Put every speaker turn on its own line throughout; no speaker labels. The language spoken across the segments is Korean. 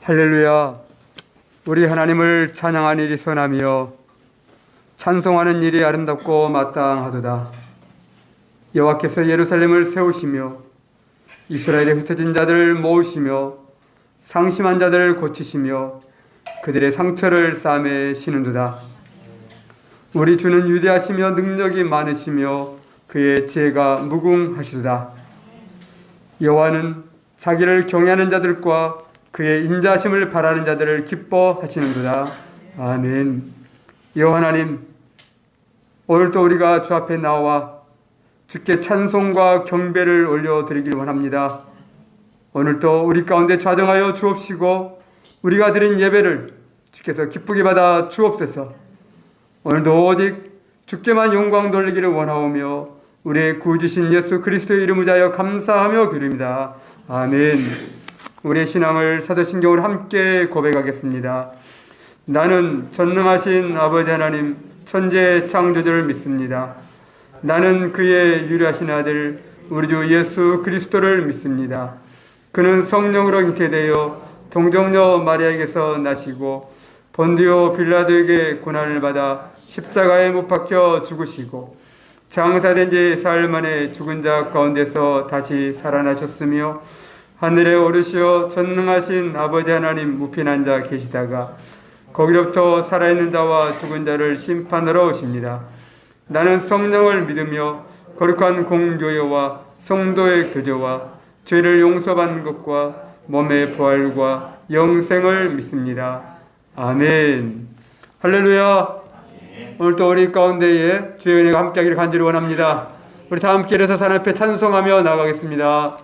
할렐루야. 우리 하나님을 찬양하는 일이 선하며 찬송하는 일이 아름답고 마땅하도다. 여호와께서 예루살렘을 세우시며 이스라엘의 흩어진 자들을 모으시며 상심한 자들을 고치시며 그들의 상처를 싸매시는도다. 우리 주는 위대하시며 능력이 많으시며 그의 지혜가 무궁하시도다. 여호와는 자기를 경외하는 자들과 그의 인자하심을 바라는 자들을 기뻐하시는도다. 아멘. 여호와 하나님, 오늘도 우리가 주 앞에 나와 주께 찬송과 경배를 올려드리길 원합니다. 오늘도 우리 가운데 좌정하여 주옵시고 우리가 드린 예배를 주께서 기쁘게 받아 주옵소서. 오늘도 오직 주께만 영광 돌리기를 원하오며 우리의 구주신 예수 그리스도의 이름을 자여 감사하며 기도합니다. 아멘. 우리의 신앙을 사도신경으로 함께 고백하겠습니다. 나는 전능하신 아버지 하나님 천재 창조주를 믿습니다. 나는 그의 유일하신 아들 우리 주 예수 그리스도를 믿습니다. 그는 성령으로 잉태되어 동정녀 마리아에게서 나시고 본디오 빌라도에게 고난을 받아 십자가에 못 박혀 죽으시고 장사된 지 사흘 만에 죽은 자 가운데서 다시 살아나셨으며 하늘에 오르시어 전능하신 아버지 하나님 우편 앉아 계시다가 거기로부터 살아있는 자와 죽은 자를 심판하러 오십니다. 나는 성령을 믿으며 거룩한 공교회와 성도의 교제와 죄를 용서받는 것과 몸의 부활과 영생을 믿습니다. 아멘. 할렐루야. 오늘도 우리 가운데에 주의 은혜가 함께하기를 간절히 원합니다. 우리 다 함께 일어서 하나님 앞에 찬송하며 나아가겠습니다.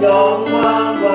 영광과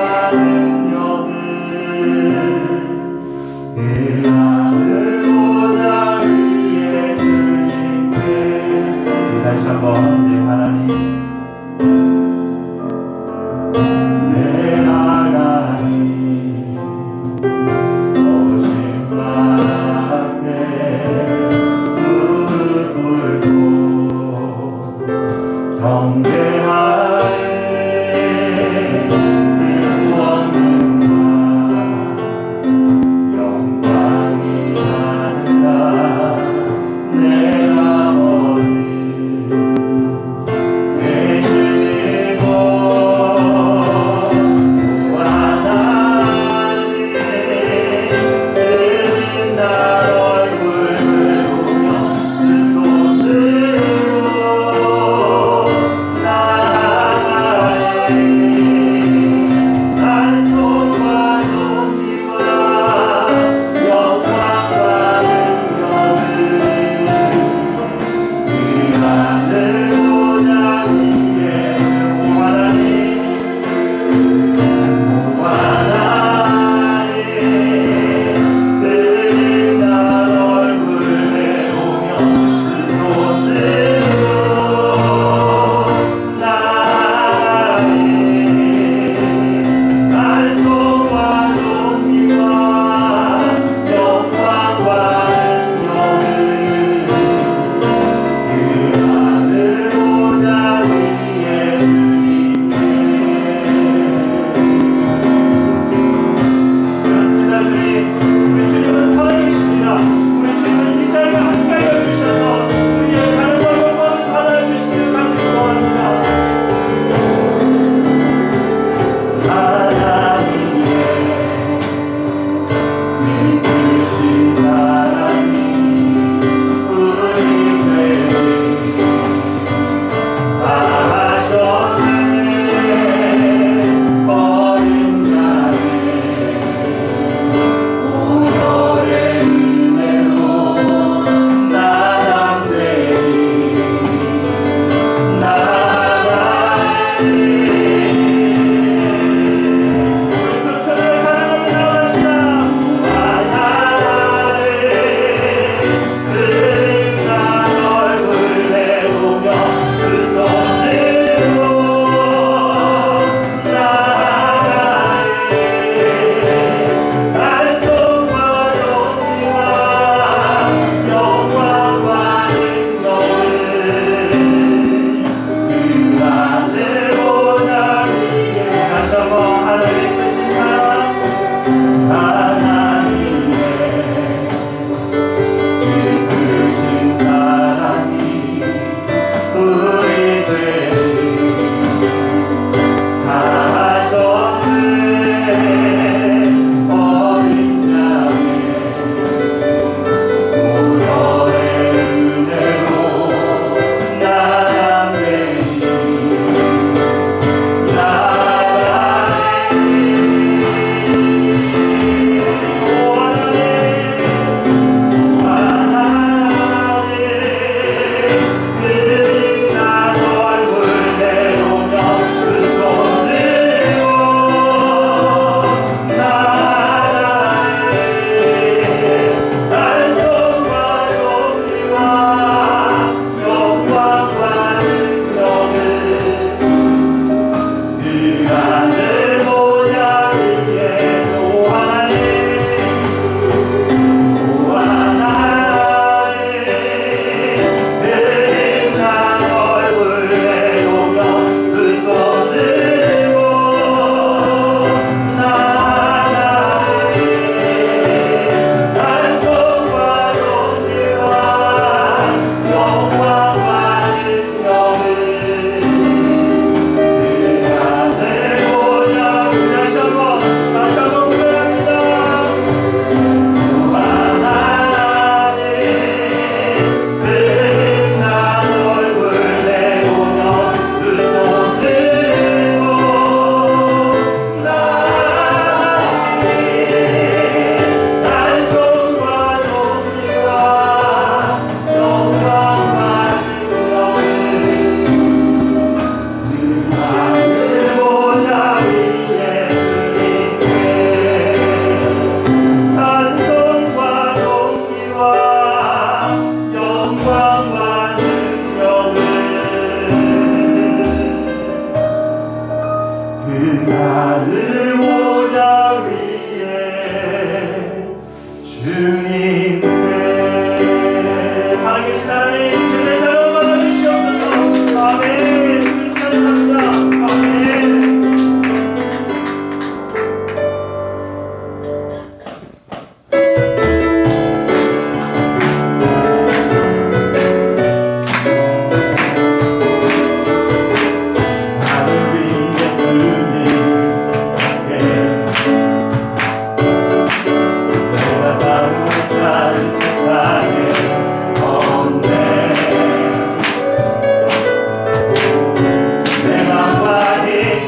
내 맘과 네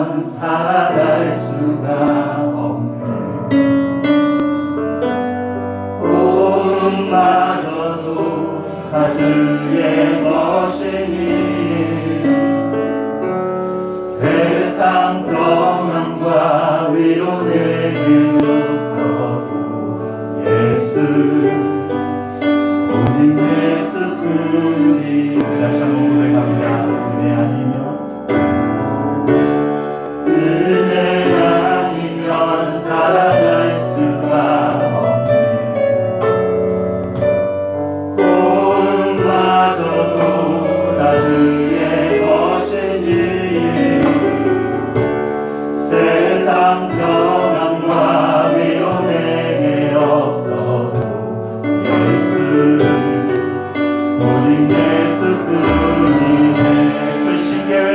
아니면 살아갈 수가 없네. 고음마저도 다 주의 것이니 세상 평안과 위로 내게 없어도 예수 오직 예수뿐이. 다시 한번 고백합니다. 은혜 아니면 살아갈 수가 없네. 고음마저도 다 주의 것이니 세상 평안과 위로 내게 없어도 예수 오직 예수뿐이네. 그 신계회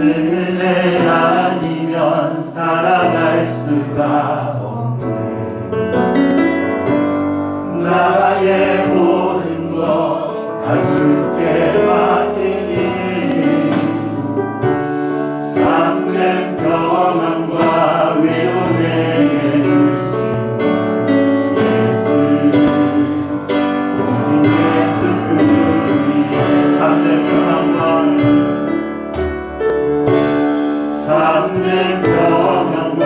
은혜 아니면 살아갈 수가 없네. 나의 모든 것 다 주께 맡기니 참된 평안과 위로 내게 주신 예수 오직 예수뿐이네. 참된 평안과 참된 평안과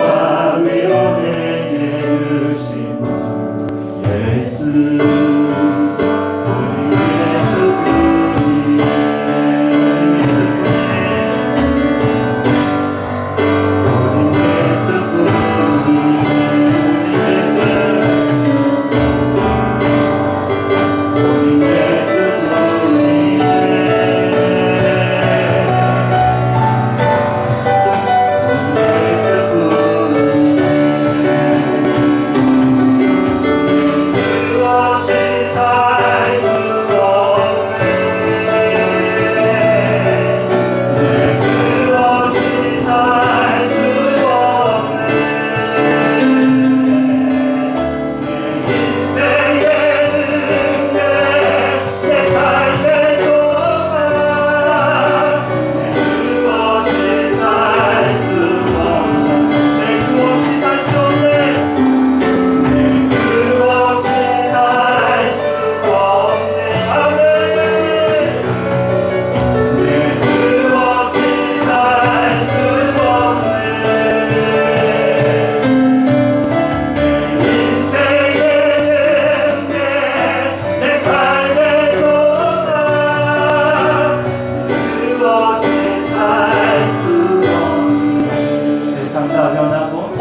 다 변하고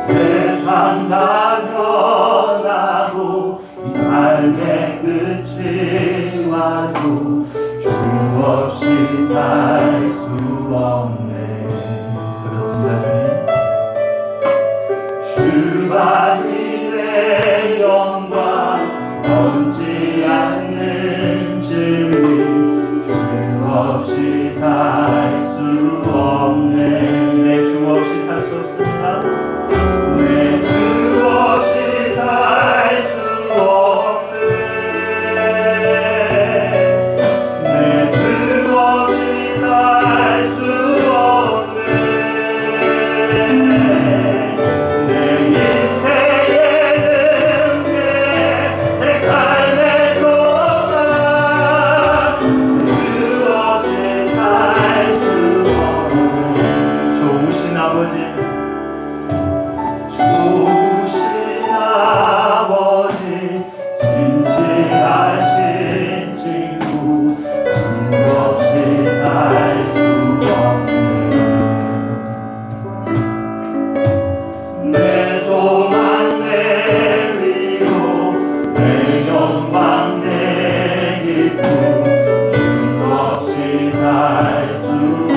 세상 다 변하고 이 삶의 끝이 와도 주 없이 살 수 없네. 그렇습니다. 주만이 내 영광 넘지 않는 진리 주 없이 살 수 없네. 내 주 없이 살 수 없습니다. 내 주 없이 살 수 없네. 내 주 없이 살 수 없네. 내 인생에는 내 삶의 소망 주 없이 살 수 없네. 좋으신 아버지 진실하신 친구 주 없이 살 수 없네. 내 소망 내 위로 내 영광 내 기쁨 주 없이 살 수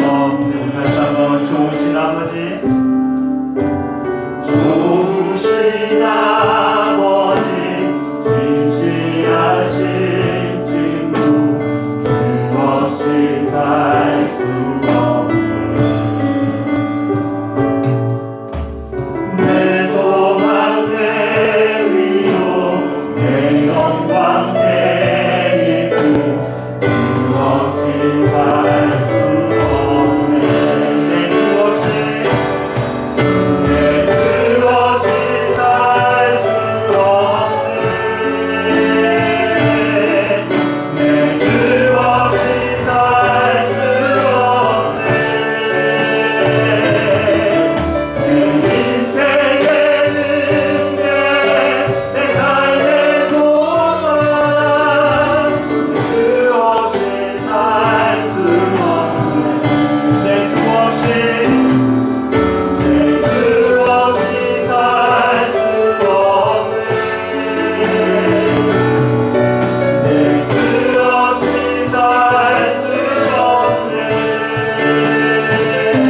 없네. 다시 한번 좋으신 아버지 좋으신 아버지 진실하신 친구 주 없이 살 수 없네. 내 소망 내 위로 내 영광 내 기쁨 주 없이 살 수 없네. 내 주 없이 내 주 없이 살 수 없네. 내 주 없이 살 수 없네. 내 인생에는 내 삶의 소망 주 없이 살 수 없네. 내 주 없이 내 주 없이 살 수 없네.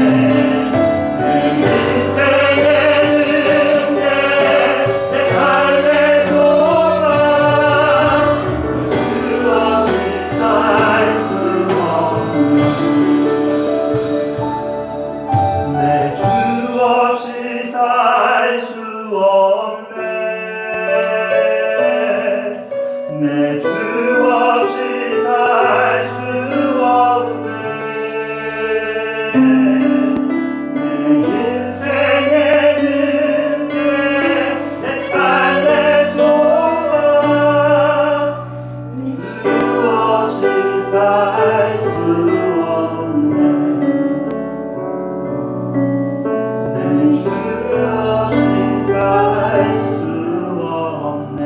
내 주 없이 살 수 없네. 내 인생에는 내 삶의 소망 주 없이 살 수 없네. 내 주 없이 살 수 없네. 내 주 없이 살 수 없네. 내 인생에는 내 삶의 소망 주 없이 살 수 없네. 내 주 없이 살 수 없네.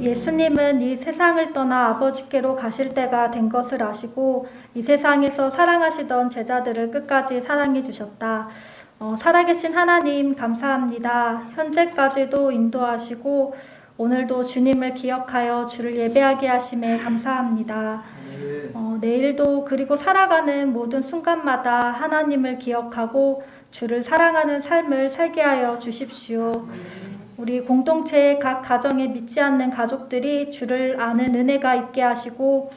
예수님은 이 세상을 떠나 아버지께로 가실 때가 된 것을 아시고 이 세상에서 사랑하시던 제자들을 끝까지 사랑해 주셨다. 살아계신 하나님 감사합니다. 현재까지도 인도하시고 오늘도 주님을 기억하여 주를 예배하게 하심에 감사합니다. 내일도 그리고 살아가는 모든 순간마다 하나님을 기억하고 주를 사랑하는 삶을 살게 하여 주십시오. 우리 공동체의 각 가정에 믿지 않는 가족들이 주를 아는 은혜가 있게 하시고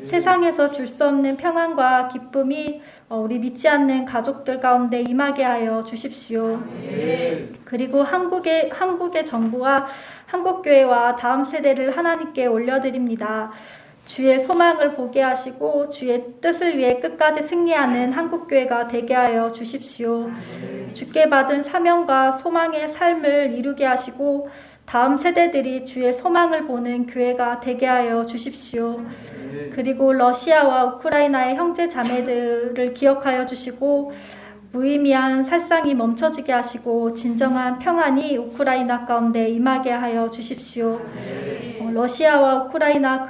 세상에서 줄 수 없는 평안과 기쁨이 우리 믿지 않는 가족들 가운데 임하게 하여 주십시오. 그리고 한국의 정부와 한국교회와 다음 세대를 하나님께 올려드립니다. 주의 소망을 보게 하시고 주의 뜻을 위해 끝까지 승리하는 한국교회가 되게 하여 주십시오. 주께 받은 사명과 소망의 삶을 이루게 하시고 다음 세대들이 주의 소망을 보는 교회가 되게 하여 주십시오. 그리고 러시아와 우크라이나의 형제 자매들을 기억하여 주시고 무의미한 살상이 멈춰지게 하시고 진정한 평안이 우크라이나 가운데 임하게 하여 주십시오. 러시아와 우크라이나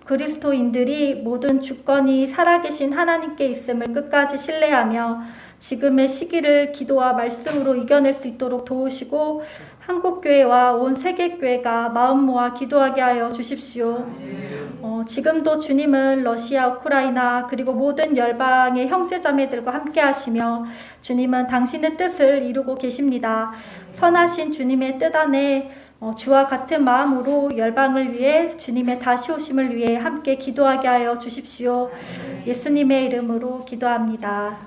그리스도인들이 모든 주권이 살아계신 하나님께 있음을 끝까지 신뢰하며 지금의 시기를 기도와 말씀으로 이겨낼 수 있도록 도우시고 한국교회와 온 세계교회가 마음 모아 기도하게 하여 주십시오. 지금도 주님은 러시아, 우크라이나 그리고 모든 열방의 형제자매들과 함께 하시며 주님은 당신의 뜻을 이루고 계십니다. 선하신 주님의 뜻 안에 주와 같은 마음으로 열방을 위해 주님의 다시 오심을 위해 함께 기도하게 하여 주십시오. 예수님의 이름으로 기도합니다.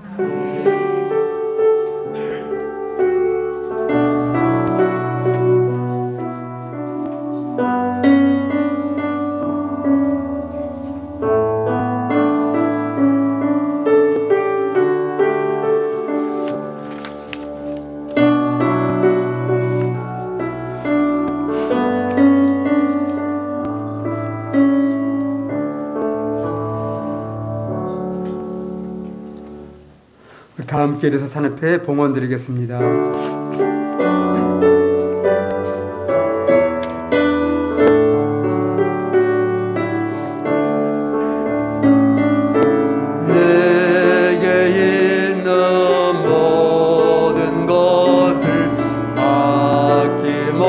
다음 기회에서 산업회 봉헌 드리겠습니다. 내게 있는 모든 것을 아낌없이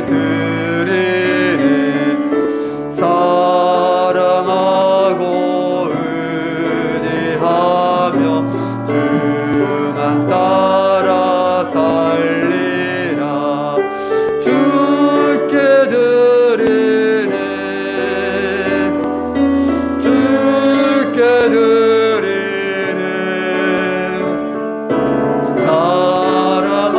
드리니 사랑하고 의지하며 주만 따라 살리라. 주께 드리네 주께 드리네 사랑하는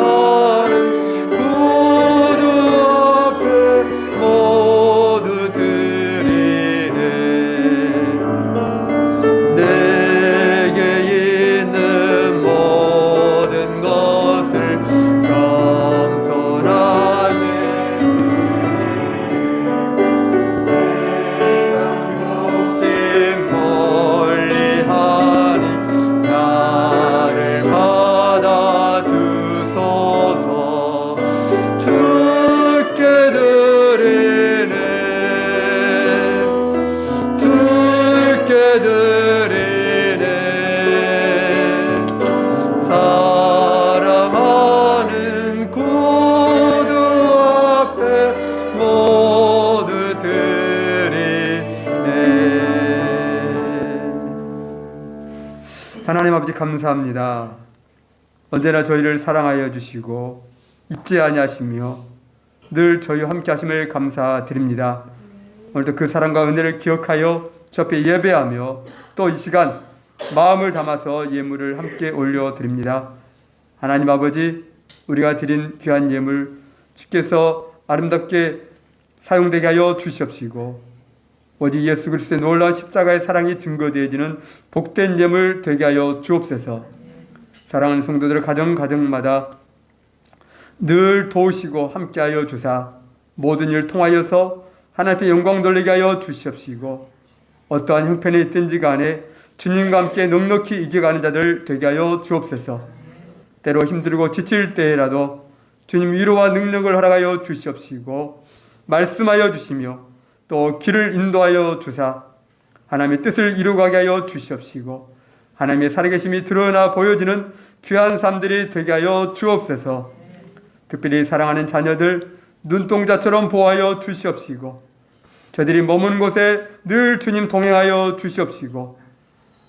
구주 앞에 모두 드리네. 내게 있는 모든 것을 겸손하게 세상 욕심 멀리하니 나를 받아주소서. 주께 드리네 주께 드리네 사랑하는 구주 앞에 모두 드리네. 하나님 아버지 감사합니다. 언제나 저희를 사랑하여 주시고 잊지 아니하시며 늘 저희와 함께 하심을 감사드립니다. 오늘도 그 사랑과 은혜를 기억하여 주 앞에 예배하며 또 이 시간 마음을 담아서 예물을 함께 올려드립니다. 하나님 아버지, 우리가 드린 귀한 예물 주께서 아름답게 사용되게 하여 주시옵시고 오직 예수 그리스도의 놀라운 십자가의 사랑이 증거되어지는 복된 예물 되게 하여 주옵소서. 사랑하는 성도들의 가정마다 늘 도우시고 함께하여 주사 모든 일 통하여서 하나님께 영광 돌리게 하여 주시옵시고 어떠한 형편에 있든지 간에 주님과 함께 넉넉히 이겨가는 자들 되게 하여 주옵소서. 때로 힘들고 지칠 때라도 주님 위로와 능력을 허락하여 주시옵시고 말씀하여 주시며 또 길을 인도하여 주사 하나님의 뜻을 이루가게 하여 주시옵시고 하나님의 살아계심이 드러나 보여지는 귀한 삶들이 되게 하여 주옵소서. 특별히 사랑하는 자녀들 눈동자처럼 보호하여 주시옵시고 저들이 머무는 곳에 늘 주님 동행하여 주시옵시고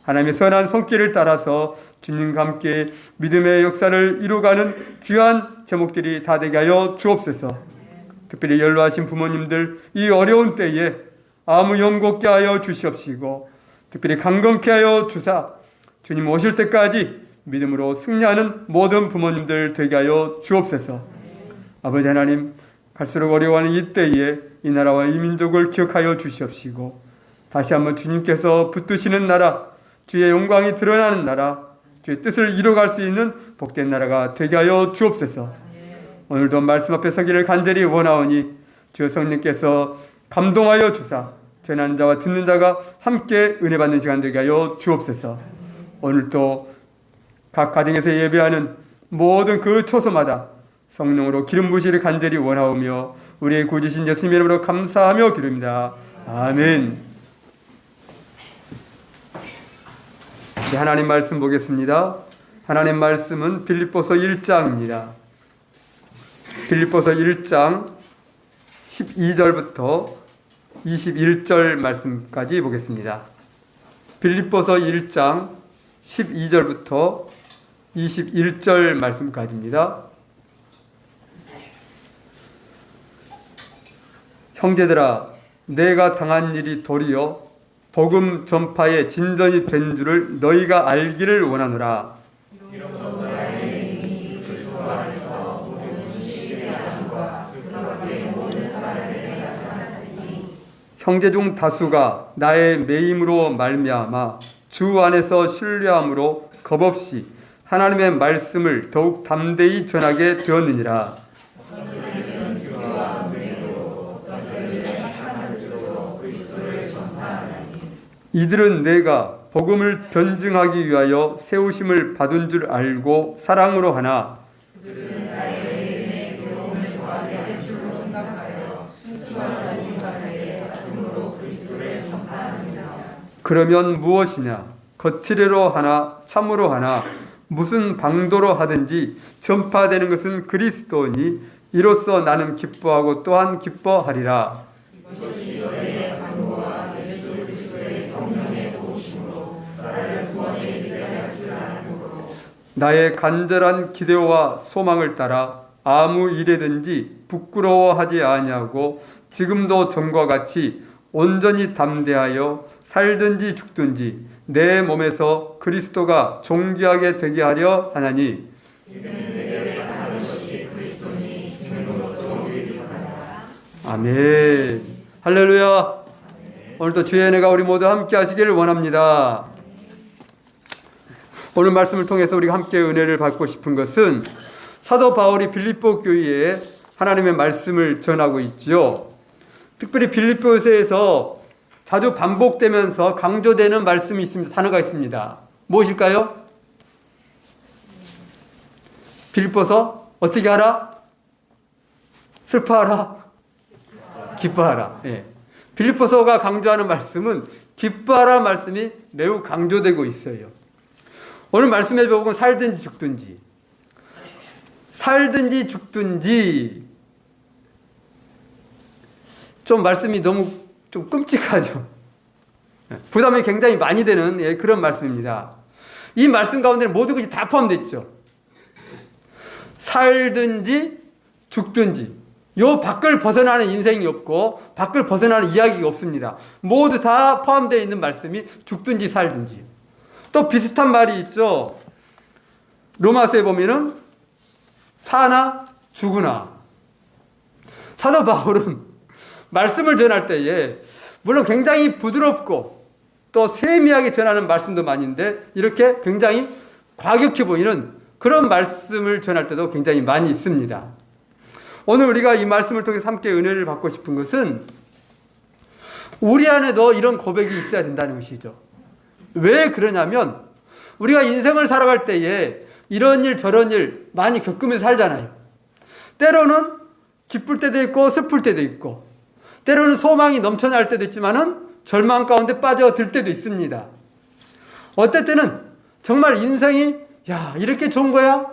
하나님의 선한 손길을 따라서 주님과 함께 믿음의 역사를 이루어가는 귀한 제목들이 다 되게 하여 주옵소서. 특별히 연로하신 부모님들 이 어려운 때에 아무 영겁게 하여 주시옵시고 특별히 강건케 하여 주사 주님 오실 때까지 믿음으로 승리하는 모든 부모님들 되게 하여 주옵소서. 아버지 하나님, 갈수록 어려워하는 이때에 이 나라와 이 민족을 기억하여 주시옵시고 다시 한번 주님께서 붙드시는 나라, 주의 영광이 드러나는 나라, 주의 뜻을 이루어갈 수 있는 복된 나라가 되게 하여 주옵소서. 오늘도 말씀 앞에 서기를 간절히 원하오니 주의 성령께서 감동하여 주사 전하는 자와 듣는 자가 함께 은혜 받는 시간 되게 하여 주옵소서. 오늘도 각 가정에서 예배하는 모든 그 초소마다 성령으로 기름 부으시기를 간절히 원하오며 우리의 구주신 예수님의 이름으로 감사하며 기도합니다. 아멘. 네, 하나님 말씀 보겠습니다. 하나님 말씀은 빌립보서 1장입니다. 빌립보서 1장 12절부터 21절 말씀까지 보겠습니다. 빌립보서 1장 12절부터 21절 말씀까지입니다. 형제들아, 내가 당한 일이 도리어 복음 전파의 진전이 된 줄을 너희가 알기를 원하노라. 형제 중 다수가 나의 매임으로 말미암아 주 안에서 신뢰함으로 겁없이 하나님의 말씀을 더욱 담대히 전하게 되었느니라. 이들은 내가 복음을 변증하기 위하여 세우심을 받은 줄 알고 사랑으로 하나 그러면 무엇이냐? 거칠애로 하나 참으로 하나 무슨 방도로 하든지 전파되는 것은 그리스도니 이로써 나는 기뻐하고 또한 기뻐하리라. 나의 간절한 기대와 소망을 따라 아무 일에든지 부끄러워하지 아니하고 지금도 전과 같이 온전히 담대하여 살든지 죽든지 내 몸에서 그리스도가 존귀하게 되게 하려 하나니 아멘. 할렐루야. 오늘도 주의 은혜가 우리 모두 함께 하시기를 원합니다. 오늘 말씀을 통해서 우리가 함께 은혜를 받고 싶은 것은 사도 바울이 빌립보 교회에 하나님의 말씀을 전하고 있지요. 특별히 빌립보서에서 자주 반복되면서 강조되는 말씀이 있습니다. 단어가 있습니다. 무엇일까요? 빌립보서 어떻게 하라? 슬퍼하라? 기뻐하라. 예. 빌립보서가 강조하는 말씀은 기뻐하라 말씀이 매우 강조되고 있어요. 오늘 말씀에 보면 살든지 죽든지 살든지 죽든지 좀 말씀이 너무 좀 끔찍하죠. 부담이 굉장히 많이 되는 그런 말씀입니다. 이 말씀 가운데는 모든 것이 다 포함되어 있죠. 살든지 죽든지 요 밖을 벗어나는 인생이 없고 밖을 벗어나는 이야기가 없습니다. 모두 다 포함되어 있는 말씀이 죽든지 살든지. 또 비슷한 말이 있죠. 로마서에 보면은 사나 죽으나. 사도 바울은 말씀을 전할 때에 물론 굉장히 부드럽고 또 세미하게 전하는 말씀도 많은데 이렇게 굉장히 과격해 보이는 그런 말씀을 전할 때도 굉장히 많이 있습니다. 오늘 우리가 이 말씀을 통해서 함께 은혜를 받고 싶은 것은 우리 안에도 이런 고백이 있어야 된다는 것이죠. 왜 그러냐면 우리가 인생을 살아갈 때에 이런 일 저런 일 많이 겪으면서 살잖아요. 때로는 기쁠 때도 있고 슬플 때도 있고 때로는 소망이 넘쳐날 때도 있지만은 절망 가운데 빠져들 때도 있습니다. 어떨 때는 정말 인생이 야 이렇게 좋은 거야?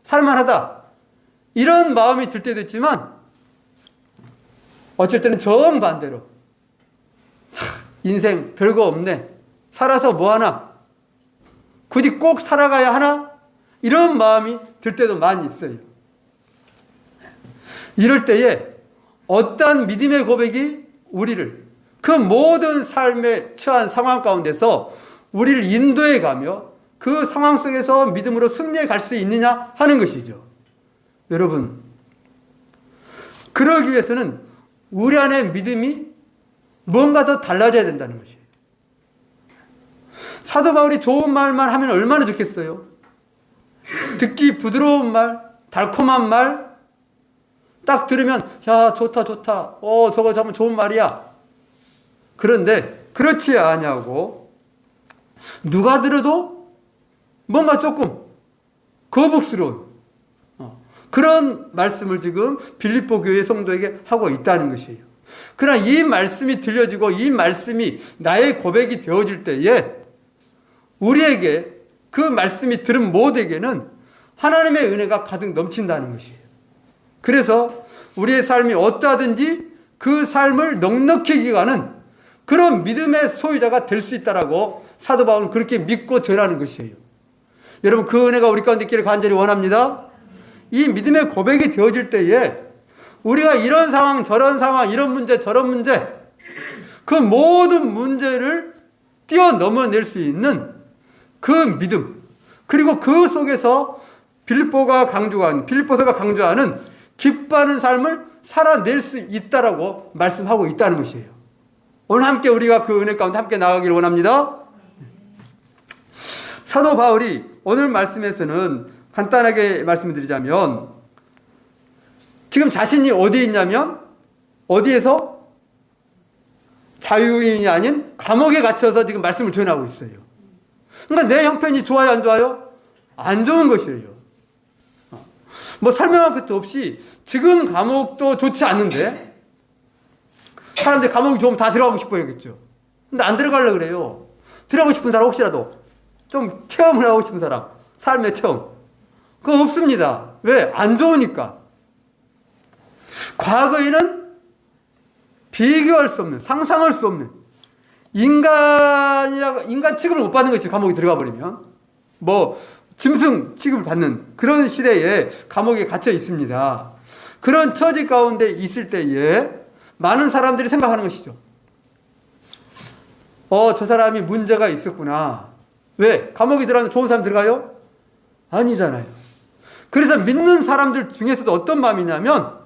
살만하다. 이런 마음이 들 때도 있지만 어쩔 때는 정반대로 참 인생 별거 없네. 살아서 뭐하나? 굳이 꼭 살아가야 하나? 이런 마음이 들 때도 많이 있어요. 이럴 때에 어떠한 믿음의 고백이 우리를 그 모든 삶에 처한 상황 가운데서 우리를 인도해 가며 그 상황 속에서 믿음으로 승리해 갈 수 있느냐 하는 것이죠. 여러분, 그러기 위해서는 우리 안에 믿음이 뭔가 더 달라져야 된다는 것이에요. 사도 바울이 좋은 말만 하면 얼마나 좋겠어요. 듣기 부드러운 말, 달콤한 말, 딱 들으면 야 좋다 좋다, 저거 참 좋은 말이야. 그런데 그렇지 않냐고 누가 들어도 뭔가 조금 거북스러운 그런 말씀을 지금 빌립보 교회 성도에게 하고 있다는 것이에요. 그러나 이 말씀이 들려지고 이 말씀이 나의 고백이 되어질 때에 우리에게 그 말씀이 들은 모두에게는 하나님의 은혜가 가득 넘친다는 것이에요. 그래서 우리의 삶이 어떠하든지 그 삶을 넉넉히 기가는 그런 믿음의 소유자가 될 수 있다라고 사도 바울은 그렇게 믿고 전하는 것이에요. 여러분, 그 은혜가 우리 가운데 있기를 간절히 원합니다. 이 믿음의 고백이 되어질 때에 우리가 이런 상황 저런 상황, 이런 문제 저런 문제, 그 모든 문제를 뛰어넘어낼 수 있는 그 믿음, 그리고 그 속에서 빌립보서가 강조하는 기뻐하는 삶을 살아낼 수 있다라고 말씀하고 있다는 것이에요. 오늘 함께 우리가 그 은혜 가운데 함께 나가기를 원합니다. 사도 바울이 오늘 말씀에서는 간단하게 말씀을 드리자면 지금 자신이 어디에 있냐면 어디에서 자유인이 아닌 감옥에 갇혀서 지금 말씀을 전하고 있어요. 그러니까 내 형편이 좋아요, 안 좋아요? 안 좋은 것이에요. 뭐 설명할 것도 없이 지금 감옥도 좋지 않는데 사람들이 감옥이 좋으면 다 들어가고 싶어야겠죠. 근데 안 들어가려고 그래요. 들어가고 싶은 사람 혹시라도 좀 체험을 하고 싶은 사람, 삶의 체험, 그거 없습니다. 왜? 안 좋으니까. 과거에는 비교할 수 없는, 상상할 수 없는 인간 취급을 못 받는 것이 감옥에 들어가 버리면 뭐 짐승 취급을 받는 그런 시대에 감옥에 갇혀 있습니다. 그런 처지 가운데 있을 때에 많은 사람들이 생각하는 것이죠. 저 사람이 문제가 있었구나. 왜? 감옥에 들어가면 좋은 사람 들어가요? 아니잖아요. 그래서 믿는 사람들 중에서도 어떤 마음이냐면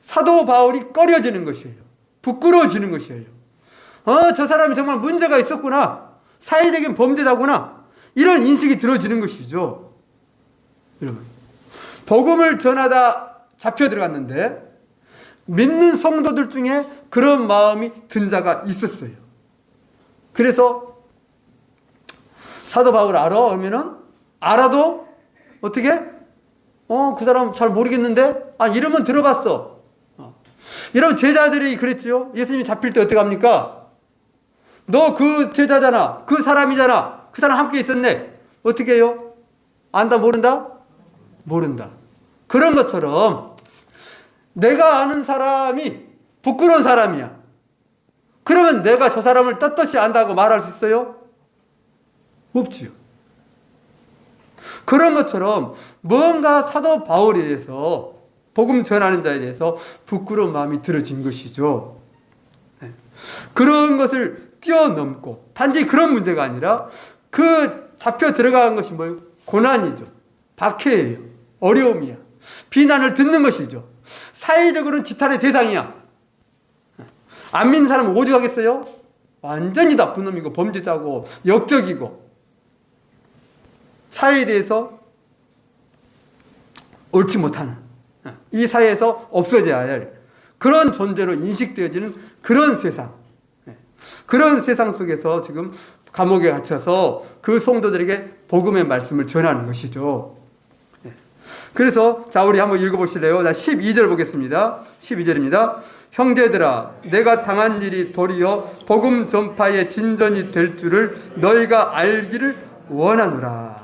사도 바울이 꺼려지는 것이에요. 부끄러워지는 것이에요. 저 사람이 정말 문제가 있었구나. 사회적인 범죄자구나. 이런 인식이 들어지는 것이죠. 여러분, 복음을 전하다 잡혀 들어갔는데 믿는 성도들 중에 그런 마음이 든 자가 있었어요. 그래서 사도 바울 알아? 그러면은 알아도 어떻게? 그 사람 잘 모르겠는데? 이름은 들어봤어. 여러분, 제자들이 그랬지요. 예수님이 잡힐 때 어떻게 합니까? 너 그 제자잖아. 그 사람이잖아. 그 사람 함께 있었네. 어떻게 해요? 안다, 모른다? 모른다. 그런 것처럼 내가 아는 사람이 부끄러운 사람이야. 그러면 내가 저 사람을 떳떳이 안다고 말할 수 있어요? 없지요. 그런 것처럼 뭔가 사도 바울에 대해서 복음 전하는 자에 대해서 부끄러운 마음이 들어진 것이죠. 그런 것을 뛰어넘고 단지 그런 문제가 아니라 그 잡혀 들어간 것이 뭐예요? 고난이죠. 박해예요. 어려움이야. 비난을 듣는 것이죠. 사회적으로는 지탄의 대상이야. 안 믿는 사람은 오죽하겠어요? 완전히 나쁜 놈이고 범죄자고 역적이고 사회에 대해서 옳지 못하는, 이 사회에서 없어져야 할 그런 존재로 인식되어지는 그런 세상, 그런 세상 속에서 지금 감옥에 갇혀서 그 성도들에게 복음의 말씀을 전하는 것이죠. 그래서 자, 우리 한번 읽어보실래요? 12절 보겠습니다. 12절입니다. 형제들아, 내가 당한 일이 도리어 복음 전파의 진전이 될 줄을 너희가 알기를 원하노라.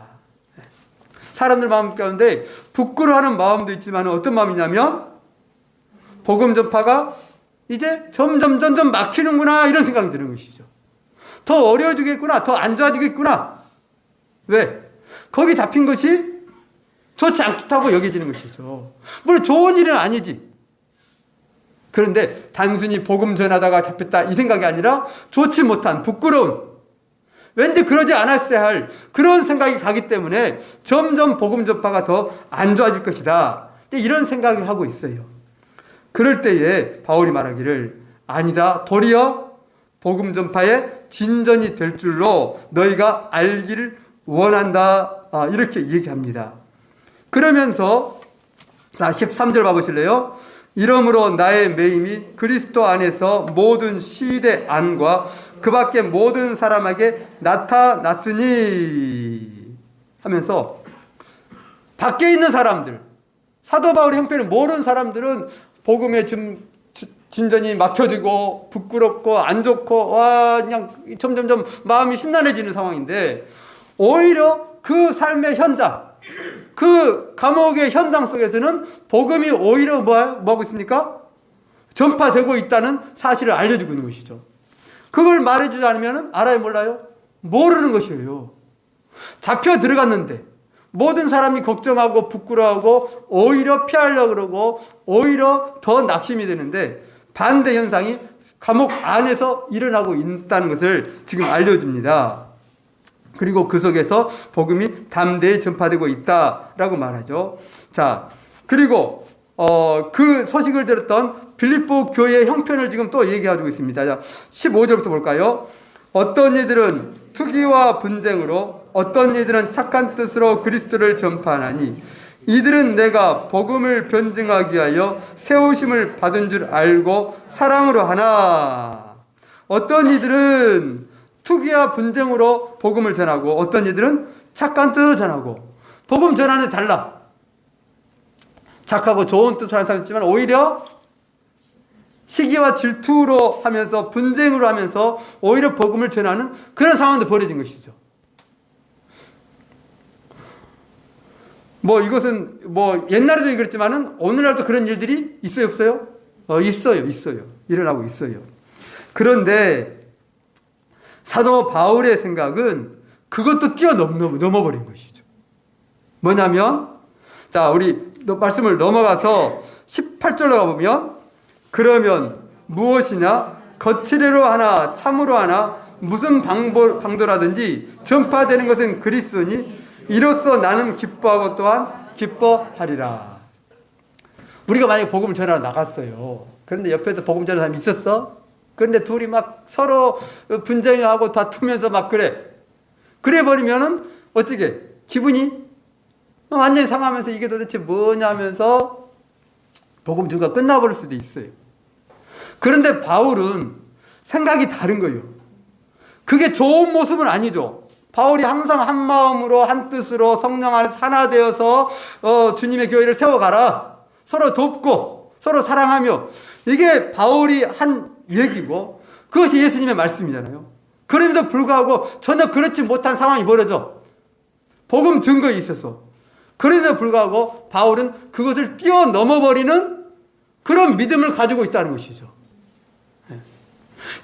사람들 마음 가운데 부끄러워하는 마음도 있지만 어떤 마음이냐면 복음 전파가 이제 점점 막히는구나, 이런 생각이 드는 것이죠. 더 어려워지겠구나, 더 안 좋아지겠구나. 왜? 거기 잡힌 것이 좋지 않다고 여겨지는 것이죠. 물론 좋은 일은 아니지. 그런데 단순히 복음 전하다가 잡혔다 이 생각이 아니라 좋지 못한 부끄러운, 왠지 그러지 않았어야 할 그런 생각이 가기 때문에 점점 복음 전파가 더 안 좋아질 것이다, 이런 생각을 하고 있어요. 그럴 때에 바울이 말하기를 아니다, 도리어 복음 전파의 진전이 될 줄로 너희가 알기를 원한다. 이렇게 얘기합니다. 그러면서 자 13절 봐보실래요? 이러므로 나의 매임이 그리스도 안에서 모든 시대 안과 그 밖에 모든 사람에게 나타났으니 하면서 밖에 있는 사람들, 사도 바울의 형편을 모르는 사람들은 복음의 진전이 막혀지고 부끄럽고 안 좋고 그냥 점점점 마음이 신난해지는 상황인데 오히려 그 삶의 현장, 그 감옥의 현장 속에서는 복음이 오히려 뭐하고 있습니까? 전파되고 있다는 사실을 알려주고 있는 것이죠. 그걸 말해주지 않으면 알아요, 몰라요? 모르는 것이에요. 잡혀 들어갔는데 모든 사람이 걱정하고 부끄러워하고 오히려 피하려고 그러고 오히려 더 낙심이 되는데 반대 현상이 감옥 안에서 일어나고 있다는 것을 지금 알려줍니다. 그리고 그 속에서 복음이 담대히 전파되고 있다라고 말하죠. 자, 그리고 그 소식을 들었던 빌립보 교회의 형편을 지금 또 얘기하고 있습니다. 자, 15절부터 볼까요? 어떤 이들은 투기와 분쟁으로 어떤 이들은 착한 뜻으로 그리스도를 전파하나니 이들은 내가 복음을 변증하기 위하여 세우심을 받은 줄 알고 사랑으로 하나. 어떤 이들은 투기와 분쟁으로 복음을 전하고 어떤 이들은 착한 뜻으로 전하고 복음 전하는 데 달라. 착하고 좋은 뜻을 하는 사람이 있지만 오히려 시기와 질투로 하면서 분쟁으로 하면서 오히려 복음을 전하는 그런 상황도 벌어진 것이죠. 이것은 옛날에도 그랬지만은 오늘날도 그런 일들이 있어요, 없어요? 있어요. 일어나고 있어요. 그런데 사도 바울의 생각은 그것도 뛰어넘어버린 것이죠. 뭐냐면, 자, 우리 말씀을 넘어가서 18절로 가보면, 그러면 무엇이냐? 거칠애로 하나, 참으로 하나, 무슨 방도라든지 전파되는 것은 그리스도니, 이로써 나는 기뻐하고 또한 기뻐하리라. 우리가 만약에 복음을 전하러 나갔어요. 그런데 옆에서 복음 전하는 사람이 있었어? 그런데 둘이 막 서로 분쟁하고 다투면서 막 그래 버리면은 어떻게 기분이 완전히 상하면서 이게 도대체 뭐냐 하면서 복음 전가 끝나버릴 수도 있어요. 그런데 바울은 생각이 다른 거예요. 그게 좋은 모습은 아니죠. 바울이 항상 한 마음으로 한 뜻으로 성령 안에서 하나 되어서 주님의 교회를 세워가라. 서로 돕고 서로 사랑하며 이게 바울이 한 얘기고 그것이 예수님의 말씀이잖아요. 그럼에도 불구하고 전혀 그렇지 못한 상황이 벌어져. 복음 증거에 있어서. 그럼에도 불구하고 바울은 그것을 뛰어넘어버리는 그런 믿음을 가지고 있다는 것이죠.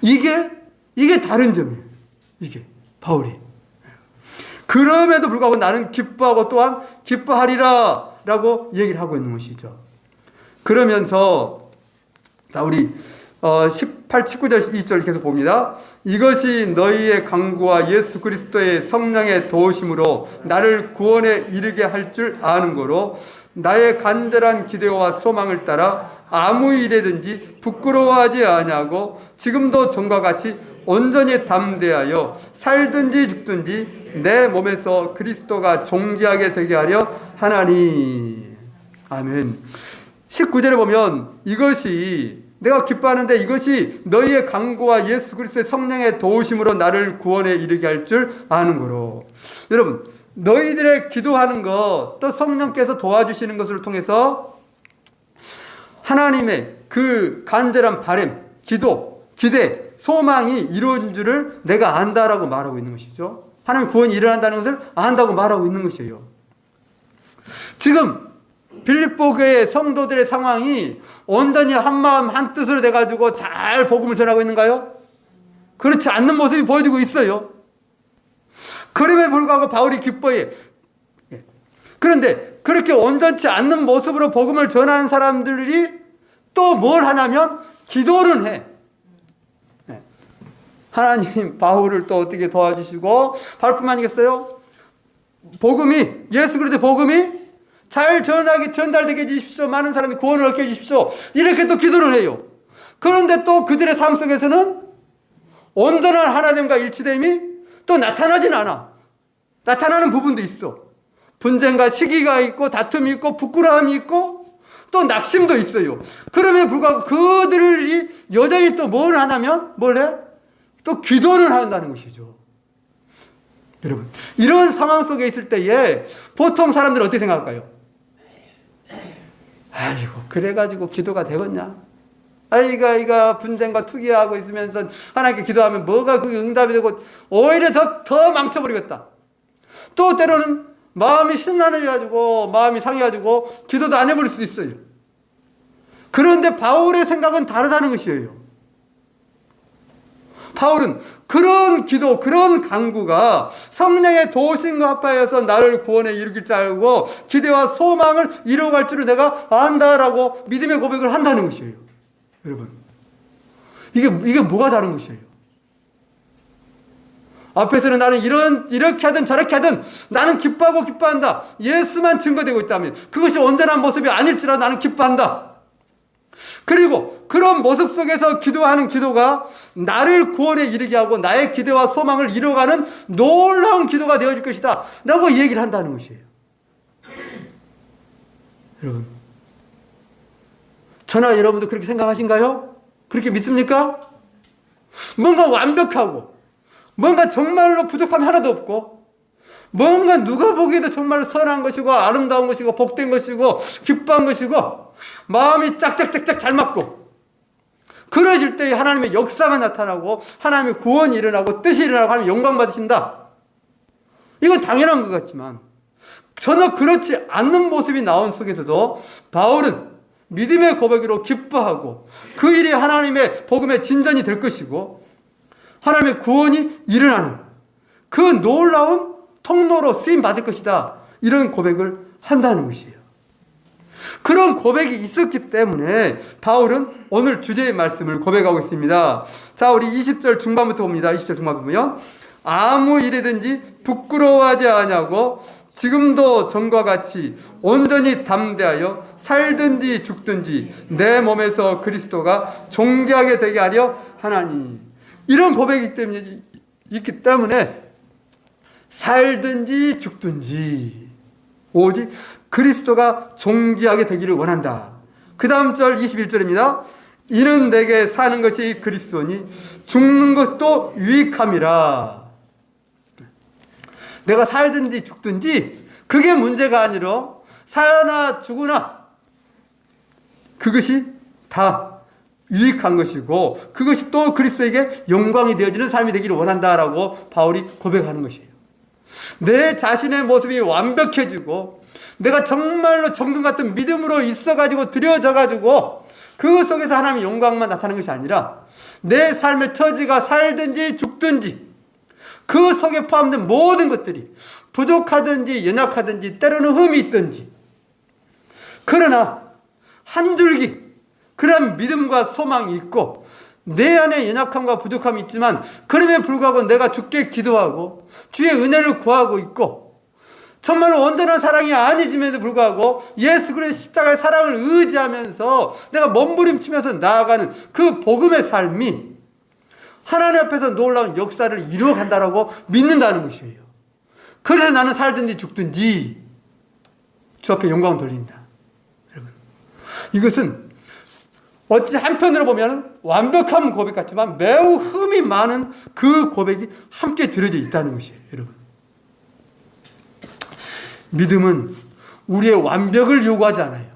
이게 다른 점이에요. 이게 바울이. 그럼에도 불구하고 나는 기뻐하고 또한 기뻐하리라 라고 얘기를 하고 있는 것이죠. 그러면서 자 우리 18, 19절, 20절 계속 봅니다. 이것이 너희의 강구와 예수 그리스도의 성령의 도우심으로 나를 구원에 이르게 할 줄 아는 거로 나의 간절한 기대와 소망을 따라 아무 일에든지 부끄러워하지 아니하고 지금도 전과 같이 온전히 담대하여 살든지 죽든지 내 몸에서 그리스도가 존귀하게 되게 하려 하나니. 아멘. 19절에 보면 이것이 내가 기뻐하는데 이것이 너희의 강구와 예수 그리스도의 성령의 도우심으로 나를 구원에 이르게 할 줄 아는 거로. 여러분 너희들의 기도하는 것 또 성령께서 도와주시는 것을 통해서 하나님의 그 간절한 바람, 기도, 기대, 소망이 이루어진 줄을 내가 안다라고 말하고 있는 것이죠. 하나님 구원이 일어난다는 것을 안다고 말하고 있는 것이에요. 지금 빌립보 교회 성도들의 상황이 온전히 한마음 한뜻으로 돼가지고 잘 복음을 전하고 있는가요? 그렇지 않는 모습이 보여지고 있어요. 그럼에도 불구하고 바울이 기뻐해. 그런데 그렇게 온전치 않는 모습으로 복음을 전하는 사람들이 또 뭘 하냐면 기도를 해. 하나님 바울을 또 어떻게 도와주시고 바울뿐만 아니겠어요? 복음이 예수 그리스도의 복음이 잘 전달되게 해주십시오. 많은 사람이 구원을 얻게 해주십시오. 이렇게 또 기도를 해요. 그런데 또 그들의 삶 속에서는 온전한 하나님과 일치됨이 또 나타나진 않아. 나타나는 부분도 있어. 분쟁과 시기가 있고 다툼이 있고 부끄러움이 있고 또 낙심도 있어요. 그럼에도 불구하고 그들이 여전히 또 뭘 하냐면 뭘 해? 또 기도를 한다는 것이죠. 여러분, 이런 상황 속에 있을 때에 보통 사람들은 어떻게 생각할까요? 아이고, 그래가지고 기도가 되겠냐? 아이가 분쟁과 투기하고 있으면서 하나님께 기도하면 뭐가 그게 응답이 되고 오히려 더 망쳐버리겠다. 또 때로는 마음이 신나해가지고 마음이 상해가지고 기도도 안 해버릴 수도 있어요. 그런데 바울의 생각은 다르다는 것이에요. 바울은 그런 기도, 그런 간구가 성령의 도우심과 합하여서 나를 구원에 이르길 줄 알고 기대와 소망을 이루어갈 줄을 내가 안다라고 믿음의 고백을 한다는 것이에요. 여러분, 이게 뭐가 다른 것이에요? 앞에서는 나는 이렇게 하든 저렇게 하든 나는 기뻐하고 기뻐한다. 예수만 증거되고 있다면 그것이 온전한 모습이 아닐지라도 나는 기뻐한다. 그리고 그런 모습 속에서 기도하는 기도가 나를 구원에 이르게 하고 나의 기대와 소망을 이루어가는 놀라운 기도가 되어질 것이다 라고 얘기를 한다는 것이에요. 여러분, 저나 여러분도 그렇게 생각하신가요? 그렇게 믿습니까? 뭔가 완벽하고 뭔가 정말로 부족함이 하나도 없고 뭔가 누가 보기에도 정말 선한 것이고 아름다운 것이고 복된 것이고 기뻐한 것이고 마음이 짝짝짝짝 잘 맞고 그러질 때 하나님의 역사가 나타나고 하나님의 구원이 일어나고 뜻이 일어나고 하나님 영광 받으신다. 이건 당연한 것 같지만 전혀 그렇지 않는 모습이 나온 속에서도 바울은 믿음의 고백으로 기뻐하고 그 일이 하나님의 복음의 진전이 될 것이고 하나님의 구원이 일어나는 그 놀라운 통로로 쓰임 받을 것이다. 이런 고백을 한다는 것이에요. 그런 고백이 있었기 때문에 바울은 오늘 주제의 말씀을 고백하고 있습니다. 자, 우리 20절 중반부터 봅니다. 20절 중반 보면 아무 일이든지 부끄러워하지 아니하고 지금도 전과 같이 온전히 담대하여 살든지 죽든지 내 몸에서 그리스도가 존귀하게 되게 하려 하나니. 이런 고백이기 때문에 있기 때문에 살든지 죽든지 오직 그리스도가 존귀하게 되기를 원한다. 그 다음 절 21절입니다. 이는 내게 사는 것이 그리스도니 죽는 것도 유익함이라. 내가 살든지 죽든지 그게 문제가 아니라 사나 죽으나 그것이 다 유익한 것이고 그것이 또 그리스도에게 영광이 되어지는 삶이 되기를 원한다라고 바울이 고백하는 것이에요. 내 자신의 모습이 완벽해지고 내가 정말로 정금 같은 믿음으로 있어가지고 드려져가지고 그 속에서 하나님의 영광만 나타나는 것이 아니라 내 삶의 처지가 살든지 죽든지 그 속에 포함된 모든 것들이 부족하든지 연약하든지 때로는 흠이 있든지 그러나 한 줄기 그런 믿음과 소망이 있고 내 안에 연약함과 부족함이 있지만 그럼에도 불구하고 내가 주께 기도하고 주의 은혜를 구하고 있고 정말로 온전한 사랑이 아니짐에도 불구하고 예수 그리스도의 십자가의 사랑을 의지하면서 내가 몸부림치면서 나아가는 그 복음의 삶이 하나님 앞에서 놀라운 역사를 이루어간다라고 믿는다는 것이에요. 그래서 나는 살든지 죽든지 주 앞에 영광을 돌린다. 여러분, 이것은 어찌 한편으로 보면 완벽한 고백 같지만 매우 흠이 많은 그 고백이 함께 들어져 있다는 것이에요. 여러분, 믿음은 우리의 완벽을 요구하지 않아요.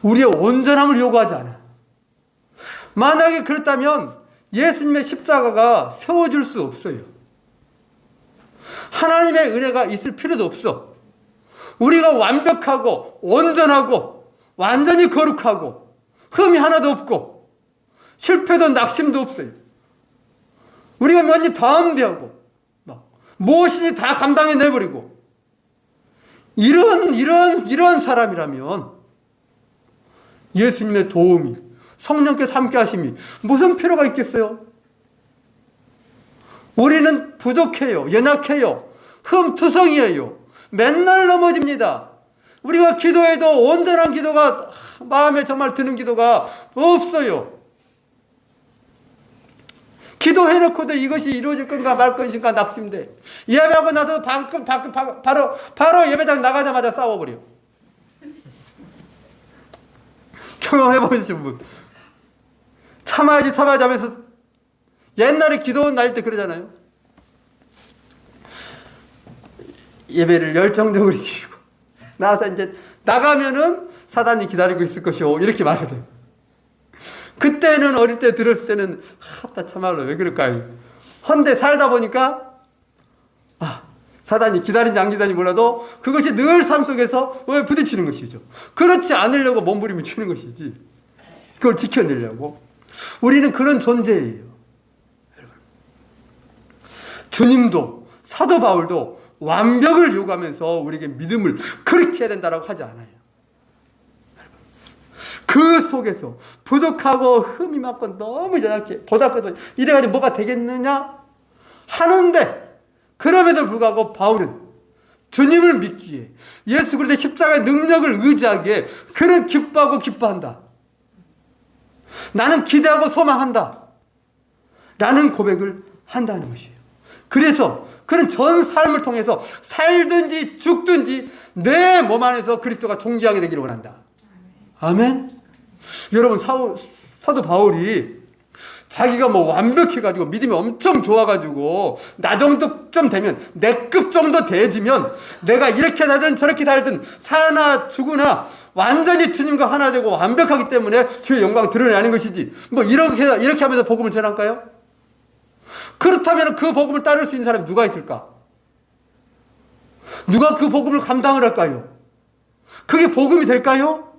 우리의 온전함을 요구하지 않아요. 만약에 그렇다면 예수님의 십자가가 세워질 수 없어요. 하나님의 은혜가 있을 필요도 없어. 우리가 완벽하고 온전하고 완전히 거룩하고 흠이 하나도 없고 실패도 낙심도 없어요. 우리가 완전히 담대하고 무엇이든지 다 감당해내버리고 이런 사람이라면 예수님의 도움이 성령께서 함께 하심이 무슨 필요가 있겠어요? 우리는 부족해요. 연약해요. 흠투성이에요. 맨날 넘어집니다. 우리가 기도해도 온전한 기도가 마음에 정말 드는 기도가 없어요. 기도해놓고도 이것이 이루어질 건가 말 것인가 낙심돼. 예배하고 나서 바로 예배장 나가자마자 싸워버려. 경험해보신 분. 참아야지 하면서 옛날에 기도 날 때 그러잖아요. 예배를 열정적으로 드리고 나와서 이제 나가면은 사단이 기다리고 있을 것이오 이렇게 말을 해요. 그때는 어릴 때 들었을 때는 참말로 왜 그럴까요? 헌데 살다 보니까 사단이 기다린지 안 기다린지 몰라도 그것이 늘 삶 속에서 부딪히는 것이죠. 그렇지 않으려고 몸부림을 치는 것이지 그걸 지켜내려고. 우리는 그런 존재예요. 주님도 사도 바울도 완벽을 요구하면서 우리에게 믿음을 그렇게 해야 된다고 하지 않아요. 그 속에서 부족하고 흠이 많고 너무 연약해 보잘것없어 이래가지고 뭐가 되겠느냐 하는데, 그럼에도 불구하고 바울은 주님을 믿기에 예수 그리스도의 십자가의 능력을 의지하기에 그는 기뻐하고 기뻐한다. 나는 기대하고 소망한다 라는 고백을 한다는 것이에요. 그래서 그는 전 삶을 통해서 살든지 죽든지 내 몸 안에서 그리스도가 존귀하게 되기를 원한다. 아멘. 여러분, 사도 바울이 자기가 완벽해가지고 믿음이 엄청 좋아가지고 나 정도 좀 되면 내 급 정도 돼지면 내가 이렇게 살든 저렇게 살든 사나 죽으나 완전히 주님과 하나 되고 완벽하기 때문에 주의 영광을 드러내는 것이지 이렇게 하면서 복음을 전할까요? 그렇다면 그 복음을 따를 수 있는 사람이 누가 있을까? 누가 그 복음을 감당을 할까요? 그게 복음이 될까요?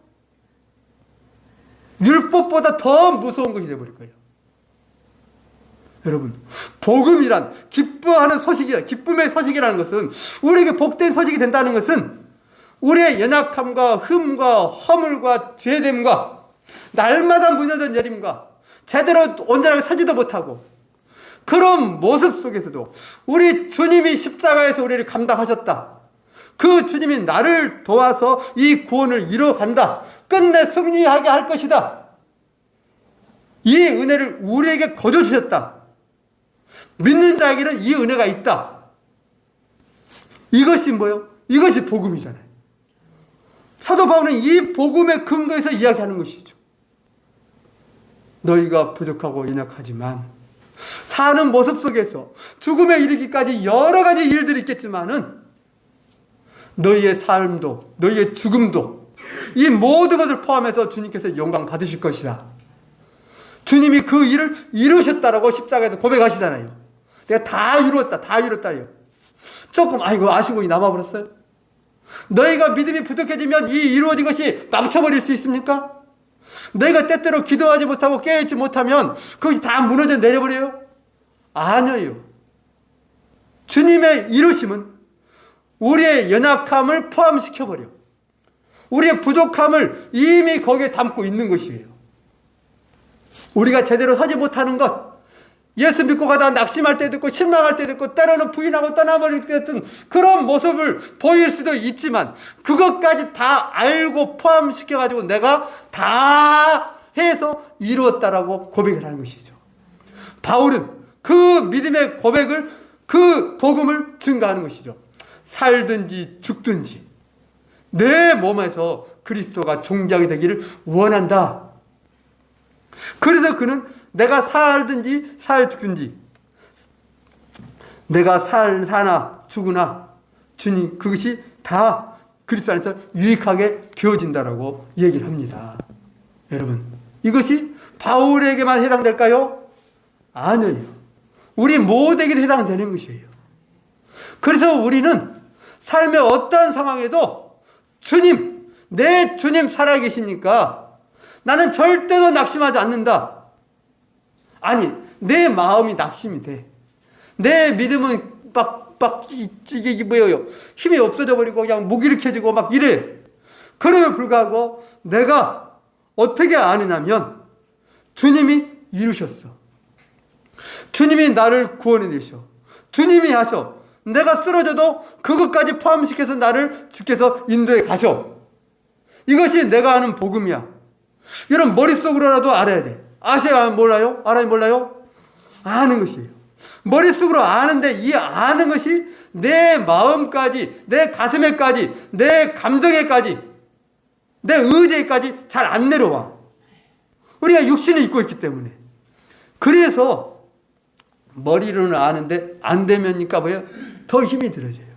율법보다 더 무서운 것이 되어버릴 거예요. 여러분, 복음이란 기뻐하는 소식이야. 기쁨의 소식이라는 것은, 우리에게 복된 소식이 된다는 것은 우리의 연약함과 흠과 허물과 죄됨과 날마다 무너진 여림과 제대로 온전하게 서지도 못하고 그런 모습 속에서도 우리 주님이 십자가에서 우리를 감당하셨다. 그 주님이 나를 도와서 이 구원을 이뤄간다. 끝내 승리하게 할 것이다. 이 은혜를 우리에게 거저 주셨다. 믿는 자에게는 이 은혜가 있다. 이것이 뭐예요? 이것이 복음이잖아요. 사도 바울은 이 복음의 근거에서 이야기하는 것이죠. 너희가 부족하고 연약하지만 사는 모습 속에서 죽음에 이르기까지 여러 가지 일들이 있겠지만은 너희의 삶도 너희의 죽음도 이 모든 것을 포함해서 주님께서 영광 받으실 것이다. 주님이 그 일을 이루셨다라고 십자가에서 고백하시잖아요. 내가 다 이루었다, 다 이뤘다요. 조금 아쉬움이 남아버렸어요. 너희가 믿음이 부족해지면 이 이루어진 것이 망쳐버릴 수 있습니까? 너희가 때때로 기도하지 못하고 깨어있지 못하면 그것이 다 무너져 내려버려요? 아니에요. 주님의 이루심은 우리의 연약함을 포함시켜버려. 우리의 부족함을 이미 거기에 담고 있는 것이에요. 우리가 제대로 서지 못하는 것, 예수 믿고 가다가 낙심할 때도 있고 실망할 때도 있고 때로는 부인하고 떠나버릴 때 같은 그런 모습을 보일 수도 있지만 그것까지 다 알고 포함시켜가지고 내가 다 해서 이루었다라고 고백을 하는 것이죠. 바울은 그 믿음의 고백을, 그 복음을 증가하는 것이죠. 살든지 죽든지 내 몸에서 그리스도가 존귀하게 되기를 원한다. 그래서 그는 내가 살든지 죽든지 내가 사나 죽으나 주님 그것이 다 그리스도 안에서 유익하게 되어진다라고 얘기를 합니다. 여러분, 이것이 바울에게만 해당될까요? 아니에요. 우리 모두에게도 해당되는 것이에요. 그래서 우리는 삶의 어떠한 상황에도 주님, 내 주님 살아계시니까 나는 절대로 낙심하지 않는다. 아니, 내 마음이 낙심이 돼. 내 믿음은 이게 뭐예요? 힘이 없어져 버리고 그냥 무기력해지고 막 이래. 그럼에도 불구하고 내가 어떻게 아느냐면 주님이 이루셨어. 주님이 나를 구원해 내셔. 주님이 하셔. 내가 쓰러져도 그것까지 포함시켜서 나를 주께서 인도해 가셔. 이것이 내가 아는 복음이야. 여러분 머릿속으로라도 알아야 돼. 아셔야 몰라요? 알아요? 몰라요? 아는 것이에요. 머릿속으로 아는데 이 아는 것이 내 마음까지, 내 가슴에까지, 내 감정에까지, 내 의지에까지 잘 안 내려와. 우리가 육신을 입고 있기 때문에. 그래서 머리로는 아는데 안 되면니까 뭐예요? 더 힘이 들어져요.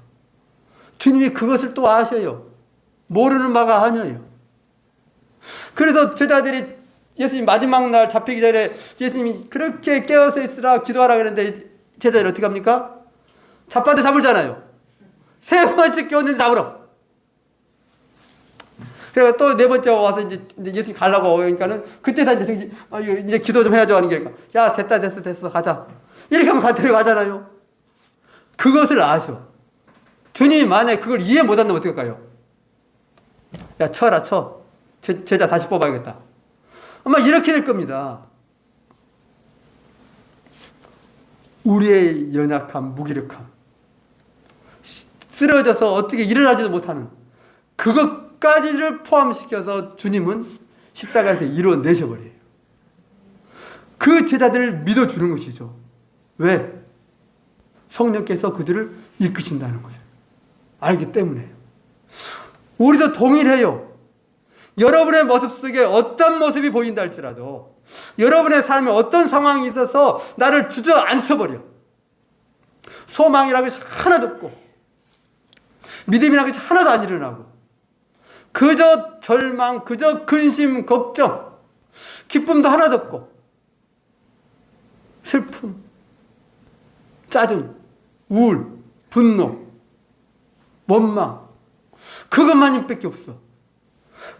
주님이 그것을 또 아셔요. 모르는 바가 아니에요. 그래서 제자들이 예수님 마지막 날 잡히기 전에 예수님이 그렇게 깨어서 있으라 기도하라 그랬는데 제자들이 어떻게 합니까? 잡아도 잡을잖아요. 3번씩 깨웠는데 잡으러. 그래서 또 4번째 와서 이제 예수님 가려고 오니까는 그때서 이제 기도 좀 해야죠 하는 게 야 됐어 가자. 이렇게 하면 데려가잖아요. 그것을 아셔. 주님이 만약에 그걸 이해 못한다면 어떻게 할까요? 야 쳐라 쳐. 제자 다시 뽑아야겠다. 아마 이렇게 될 겁니다. 우리의 연약함, 무기력함, 쓰러져서 어떻게 일어나지도 못하는 그것까지를 포함시켜서 주님은 십자가에서 이뤄내셔버려요. 그 제자들을 믿어주는 것이죠. 왜? 성령께서 그들을 이끄신다는 것을 알기 때문에요. 우리도 동일해요. 여러분의 모습 속에 어떤 모습이 보인다 할지라도 여러분의 삶에 어떤 상황이 있어서 나를 주저앉혀버려. 소망이라고 해서 하나도 없고 믿음이라고 해서 하나도 안 일어나고 그저 절망, 그저 근심, 걱정, 기쁨도 하나도 없고 슬픔, 짜증, 우울, 분노, 원망 그것만밖에 없어.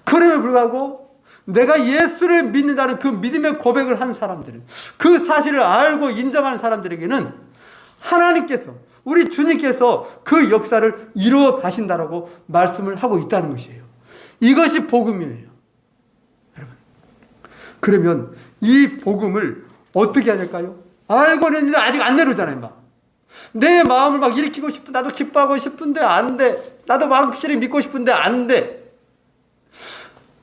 그럼에도 불구하고 내가 예수를 믿는다는 그 믿음의 고백을 한 사람들은 그 사실을 알고 인정하는 사람들에게는 하나님께서 우리 주님께서 그 역사를 이루어 가신다라고 말씀을 하고 있다는 것이에요. 이것이 복음이에요. 여러분. 그러면 이 복음을 어떻게 해야 될까요? 알고는 있는데 아직 안 내려오잖아요. 막. 내 마음을 막 일으키고 싶은데 나도 기뻐하고 싶은데 안 돼. 나도 확실히 믿고 싶은데 안 돼.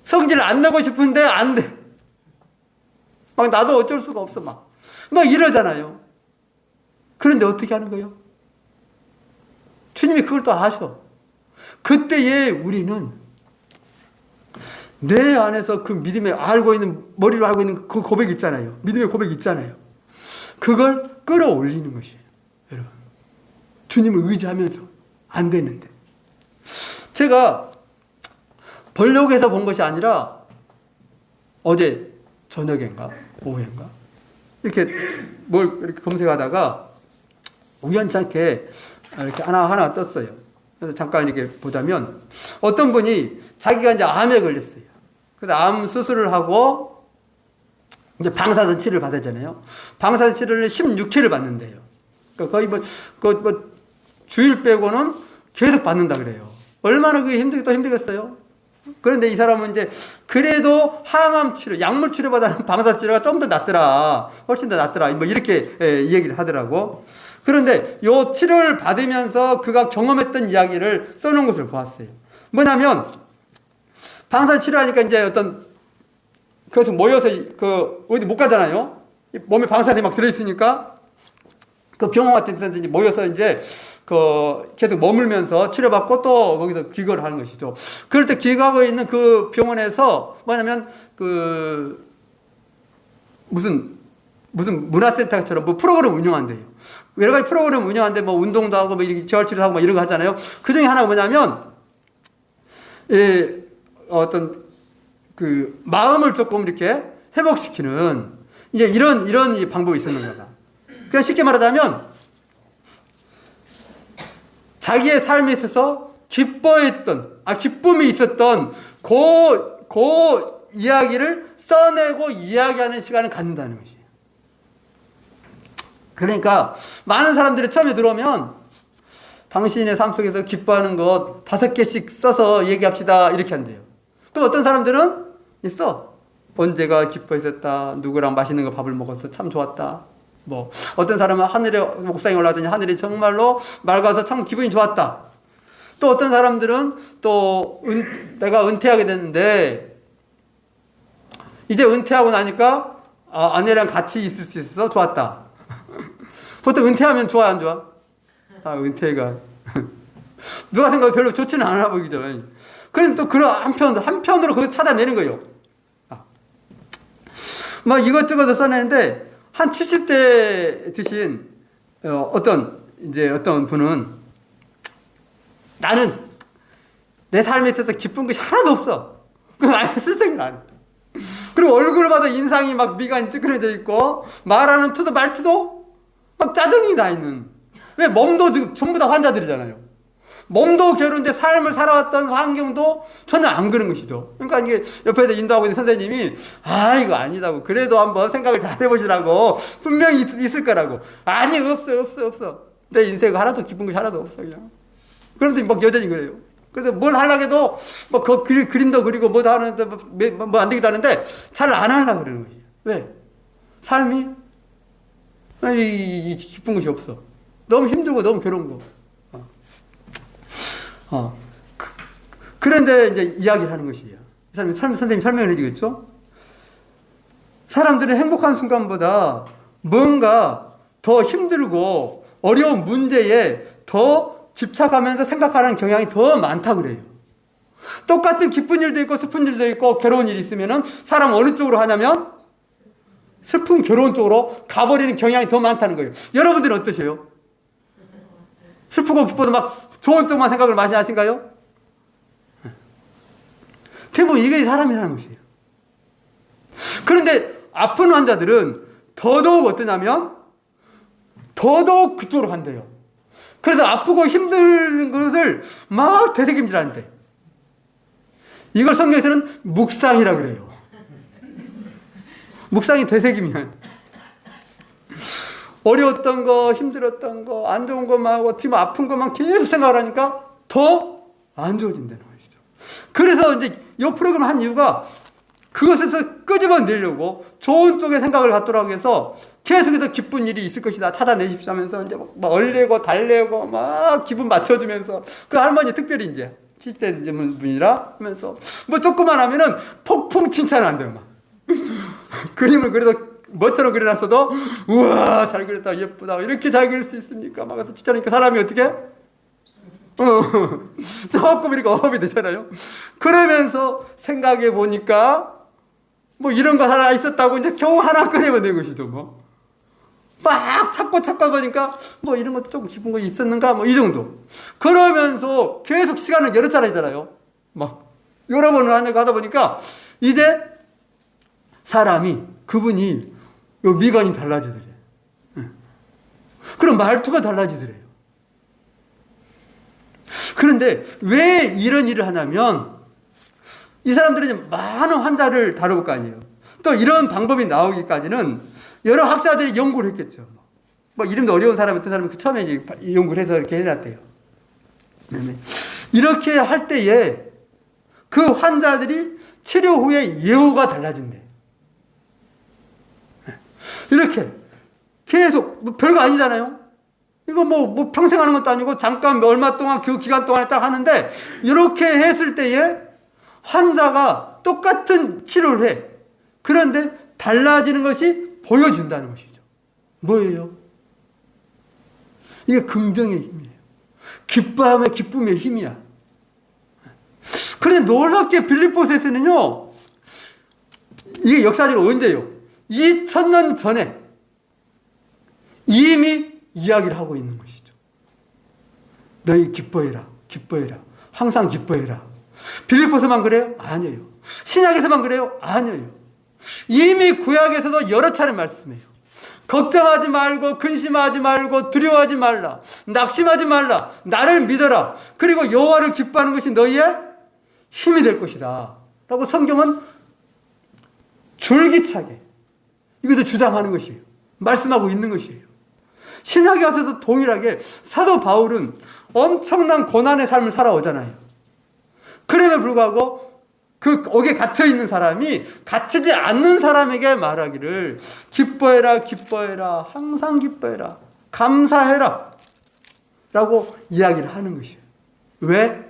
성질을 안 내고 싶은데 안 돼. 막 나도 어쩔 수가 없어. 막 이러잖아요. 그런데 어떻게 하는 거예요? 주님이 그걸 또 아셔. 그때에 우리는 내 안에서 그 믿음에 알고 있는, 머리로 알고 있는 그 고백이 있잖아요. 믿음의 고백이 있잖아요. 그걸 끌어올리는 것이에요. 여러분. 주님을 의지하면서 안 되는데. 제가 벌록에서 본 것이 아니라 어제 저녁인가 오후인가 이렇게 뭘 이렇게 검색하다가 우연찮게 이렇게 하나 떴어요. 그래서 잠깐 이렇게 보자면 어떤 분이 자기가 이제 암에 걸렸어요. 그래서 암 수술을 하고 이제 방사선 치료를 받았잖아요. 방사선 치료를 16회를 받는데요. 그러니까 거의 주일 빼고는 계속 받는다 그래요. 얼마나 그게 더 힘들겠어요? 그런데 이 사람은 이제 그래도 항암 치료, 약물 치료보다는 방사선 치료가 좀 더 낫더라. 훨씬 더 낫더라. 이렇게 얘기를 하더라고. 그런데 이 치료를 받으면서 그가 경험했던 이야기를 써놓은 것을 보았어요. 뭐냐면 방사선 치료하니까 이제 어떤 그래서 모여서 어디 못 가잖아요. 몸에 방사선이 막 들어있으니까 그 병원 같은 데서 이제 모여서 이제 계속 머물면서 치료받고 또 거기서 기거를 하는 것이죠. 그럴 때 기거하고 있는 그 병원에서 뭐냐면 무슨 문화센터처럼 프로그램 운영한대요. 여러 가지 프로그램 운영하는데 운동도 하고 이렇게 재활치료도 하고 이런 거 하잖아요. 그 중에 하나가 뭐냐면 어떤 마음을 조금 이렇게 회복시키는 이제 이런 방법이 있었는 거다. 그러니까 쉽게 말하자면 자기의 삶에 있어서 기쁨이 있었던 그 이야기를 써내고 이야기하는 시간을 갖는다는 것이에요. 그러니까 많은 사람들이 처음에 들어오면 당신의 삶 속에서 기뻐하는 것 5개씩 써서 얘기합시다 이렇게 한대요. 그럼 어떤 사람들은 써. 언제가 기뻐했었다. 누구랑 맛있는 거 밥을 먹었어. 참 좋았다. 뭐 어떤 사람은 하늘에 옥상에 올라가더니 하늘이 정말로 맑아서 참 기분이 좋았다. 또 어떤 사람들은 또 내가 은퇴하게 됐는데 이제 은퇴하고 나니까 아내랑 같이 있을 수 있어서 좋았다. 보통 은퇴하면 좋아 안 좋아? 은퇴가 누가 생각해도 별로 좋지는 않아 보이죠. 그런데 또 그런 한편으로 그걸 찾아내는 거예요. 막 이것저것 써내는데 한 70대 드신 어떤 분은 나는 내 삶에 있어서 기쁜 것이 하나도 없어. 그건 아예 쓸생이 안 해. 그리고 얼굴을 봐도 인상이 막 미간이 찌그러져 있고 말하는 투도 말투도 막 짜증이 나 있는. 왜? 몸도 지금 전부 다 환자들이잖아요. 몸도 괴로운데 삶을 살아왔던 환경도 전혀 안 그런 것이죠. 그러니까 이게 옆에서 인도하고 있는 선생님이 이거 아니다고. 그래도 한번 생각을 잘 해보시라고. 분명히 있을 거라고. 아니 없어. 내 인생 하나도 기쁜 것이 하나도 없어 그냥. 그러면서 막 여전히 그래요. 그래서 뭘 하려고 해도 뭐 그 그림도 그리고 뭐도 하는데 뭐 안 되기도 하는데 잘 안 하려고 그러는 거예요. 왜? 삶이 기쁜 것이 없어. 너무 힘들고 너무 괴로운 거. 그런데 이제 이야기를 하는 것이에요. 이 사람이 선생님이 설명을 해주겠죠? 사람들은 행복한 순간보다 뭔가 더 힘들고 어려운 문제에 더 집착하면서 생각하는 경향이 더 많다 그래요. 똑같은 기쁜 일도 있고 슬픈 일도 있고 괴로운 일이 있으면은 사람 어느 쪽으로 하냐면 슬픈 괴로운 쪽으로 가버리는 경향이 더 많다는 거예요. 여러분들은 어떠세요? 슬프고 기뻐도 막 좋은 쪽만 생각을 많이 하신가요? 대부분 이게 사람이라는 것이에요. 그런데 아픈 환자들은 더더욱 어떠냐면 더더욱 그쪽으로 간대요. 그래서 아프고 힘든 것을 막 되새김질하는데 이걸 성경에서는 묵상이라고 그래요. 묵상이 되새기면 어려웠던 거, 힘들었던 거, 안 좋은 것만 하고 지금 아픈 것만 계속 생각을 하니까 더 안 좋아진다는 것이죠. 그래서 이제 이 프로그램을 한 이유가 그것에서 끄집어내려고 좋은 쪽에 생각을 갖도록 해서 계속해서 기쁜 일이 있을 것이다 찾아내십시오 하면서 이제 막 얼레고 달래고 막 기분 맞춰주면서 그 할머니 특별히 이제 70대 분이라 하면서 뭐 조금만 하면은 폭풍 칭찬을 한대요. 막 그림을 그래도 뭐처럼 그려놨어도 우와 잘 그렸다 예쁘다 이렇게 잘 그릴 수 있습니까? 막 해서 칭찬하니까 사람이 어떻게? 조금 이렇게 어업이 되잖아요. 그러면서 생각해 보니까 뭐 이런 거 하나 있었다고 이제 겨우 하나 꺼내면 것이죠. 뭐 막 찾고 보니까 뭐 이런 것도 조금 기쁜 거 있었는가 뭐 이 정도. 그러면서 계속 시간을 여러 차례잖아요. 막 여러 번을 하다 보니까 이제 사람이 그분이 미간이 달라지더래. 그럼 말투가 달라지더래요. 그런데 왜 이런 일을 하냐면 이 사람들은 많은 환자를 다뤄볼 거 아니에요. 또 이런 방법이 나오기까지는 여러 학자들이 연구를 했겠죠. 뭐 이름도 어려운 사람, 어떤 사람은 처음에 이제 연구를 해서 이렇게 해놨대요. 이렇게 할 때에 그 환자들이 치료 후에 예후가 달라진대. 이렇게 계속 뭐 별거 아니잖아요. 이거 뭐 평생 하는 것도 아니고 잠깐 얼마 동안 그 기간 동안에 딱 하는데 이렇게 했을 때에 환자가 똑같은 치료를 해. 그런데 달라지는 것이 보여준다는 것이죠. 뭐예요? 이게 긍정의 힘이에요. 기뻐함의 기쁨의 힘이야. 그런데 놀랍게 빌립보서에서는요. 이게 역사적으로 언제요? 2000년 전에 이미 이야기를 하고 있는 것이죠. 너희 기뻐해라. 기뻐해라. 항상 기뻐해라. 빌립보서만 그래요? 아니에요. 신약에서만 그래요? 아니에요. 이미 구약에서도 여러 차례 말씀해요. 걱정하지 말고 근심하지 말고 두려워하지 말라. 낙심하지 말라. 나를 믿어라. 그리고 여호와를 기뻐하는 것이 너희의 힘이 될 것이다. 라고 성경은 줄기차게 이것도 주장하는 것이에요. 말씀하고 있는 것이에요. 신약에 와서도 동일하게 사도 바울은 엄청난 고난의 삶을 살아오잖아요. 그럼에도 불구하고 그 거기에 갇혀 있는 사람이 갇히지 않는 사람에게 말하기를 기뻐해라, 기뻐해라, 항상 기뻐해라, 감사해라 라고 이야기를 하는 것이에요. 왜?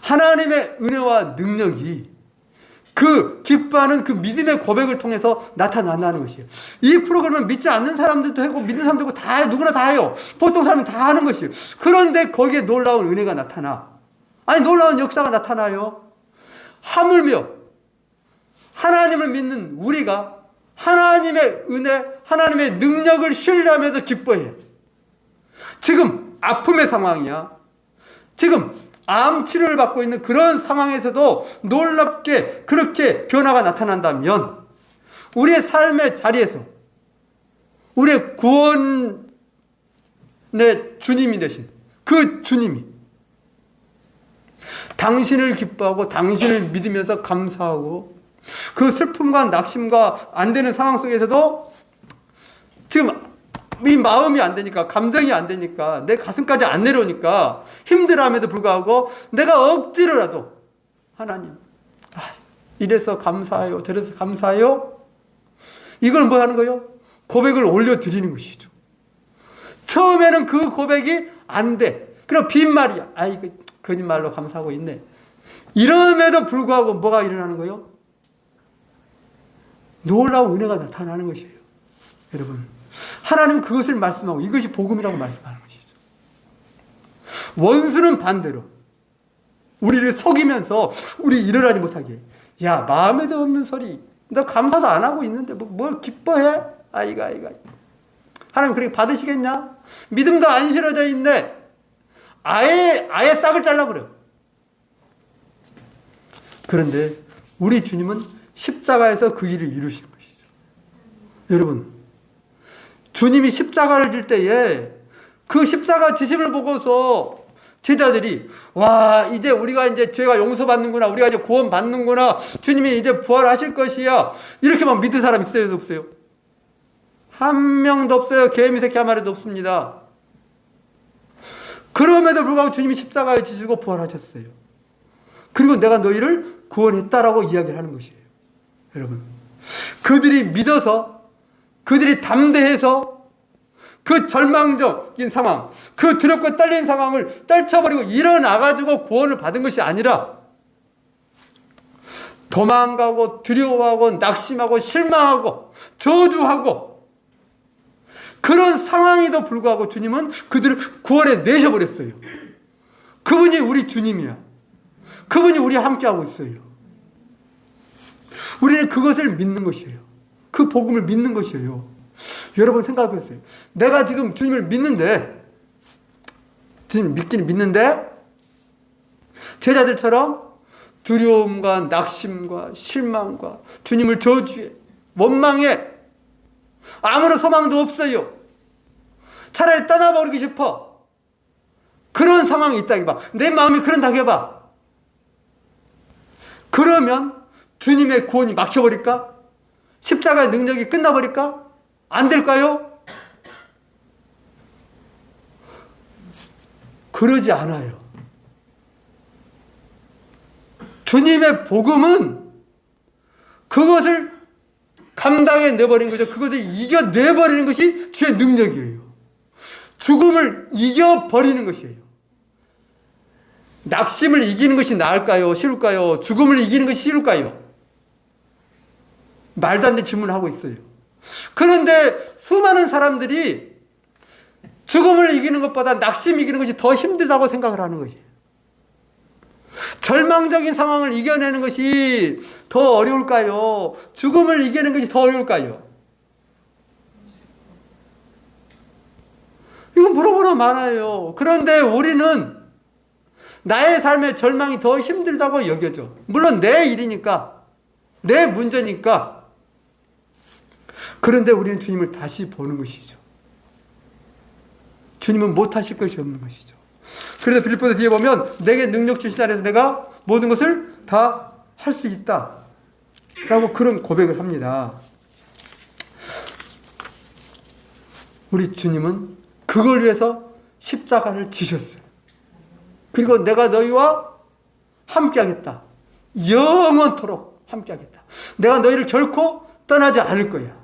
하나님의 은혜와 능력이 그 기뻐하는 그 믿음의 고백을 통해서 나타난다는 것이에요. 이 프로그램은 믿지 않는 사람들도 하고 믿는 사람도 하고 다 누구나 다 해요. 보통 사람은 다 하는 것이에요. 그런데 거기에 놀라운 은혜가 나타나. 아니 놀라운 역사가 나타나요. 하물며 하나님을 믿는 우리가 하나님의 은혜, 하나님의 능력을 신뢰하면서 기뻐해. 지금 아픔의 상황이야. 지금 암 치료를 받고 있는 그런 상황에서도 놀랍게 그렇게 변화가 나타난다면 우리의 삶의 자리에서 우리의 구원의 주님이 되신 그 주님이 당신을 기뻐하고 당신을 믿으면서 감사하고 그 슬픔과 낙심과 안 되는 상황 속에서도 지금 이 마음이 안 되니까, 감정이 안 되니까, 내 가슴까지 안 내려오니까 힘들어함에도 불구하고 내가 억지로라도 하나님, 이래서 감사해요, 저래서 감사해요. 이걸 뭐 하는 거예요? 고백을 올려드리는 것이죠. 처음에는 그 고백이 안 돼. 그럼 빈말이야. 이거 거짓말로 감사하고 있네. 이럼에도 불구하고 뭐가 일어나는 거예요? 놀라운 은혜가 나타나는 것이에요. 여러분, 하나님 그것을 말씀하고 이것이 복음이라고 말씀하는 것이죠. 원수는 반대로 우리를 속이면서 우리 일어나지 못하게, 야, 마음에도 없는 소리, 너 감사도 안 하고 있는데 뭘 기뻐해? 아이가 하나님 그렇게 받으시겠냐? 믿음도 안 실어져 있네. 아예 싹을 잘라버려. 그런데 우리 주님은 십자가에서 그 일을 이루신 것이죠. 여러분, 주님이 십자가를 질 때에 그 십자가 지심을 보고서 제자들이, 와, 이제 우리가 이제 죄가 용서받는구나, 우리가 이제 구원받는구나, 주님이 이제 부활하실 것이야, 이렇게 막 믿는 사람 있어요, 없어요? 한 명도 없어요. 개미 새끼 한 마리도 없습니다. 그럼에도 불구하고 주님이 십자가에 지시고 부활하셨어요. 그리고 내가 너희를 구원했다라고 이야기를 하는 것이에요. 여러분, 그들이 믿어서, 그들이 담대해서 그 절망적인 상황, 그 두렵고 떨리는 상황을 떨쳐버리고 일어나가지고 구원을 받은 것이 아니라 도망가고 두려워하고 낙심하고 실망하고 저주하고 그런 상황에도 불구하고 주님은 그들을 구원해 내셔버렸어요. 그분이 우리 주님이야. 그분이 우리와 함께하고 있어요. 우리는 그것을 믿는 것이에요. 그 복음을 믿는 것이에요. 여러분 생각해보세요. 내가 지금 주님을 믿는데, 주님 믿기는 믿는데 제자들처럼 두려움과 낙심과 실망과 주님을 저주해, 원망해, 아무런 소망도 없어요. 차라리 떠나버리고 싶어. 그런 상황이 있다 해봐. 내 마음이 그런다 해봐. 그러면 주님의 구원이 막혀버릴까? 십자가의 능력이 끝나버릴까? 안 될까요? 그러지 않아요. 주님의 복음은 그것을 감당해 내버린 거죠. 그것을 이겨내버리는 것이 주의 능력이에요. 죽음을 이겨버리는 것이에요. 낙심을 이기는 것이 나을까요? 쉬울까요? 죽음을 이기는 것이 쉬울까요? 말도 안 되는 질문을 하고 있어요. 그런데 수많은 사람들이 죽음을 이기는 것보다 낙심 이기는 것이 더 힘들다고 생각을 하는 것이에요. 절망적인 상황을 이겨내는 것이 더 어려울까요? 죽음을 이기는 것이 더 어려울까요? 이건 물어보나 많아요. 그런데 우리는 나의 삶의 절망이 더 힘들다고 여겨져. 물론 내 일이니까, 내 문제니까. 그런데 우리는 주님을 다시 보는 것이죠. 주님은 못하실 것이 없는 것이죠. 그래서 빌립보서 뒤에 보면 내게 능력 주신 안에서 내가 모든 것을 다 할 수 있다 라고 그런 고백을 합니다. 우리 주님은 그걸 위해서 십자가를 지셨어요. 그리고 내가 너희와 함께하겠다. 영원토록 함께하겠다. 내가 너희를 결코 떠나지 않을 거야.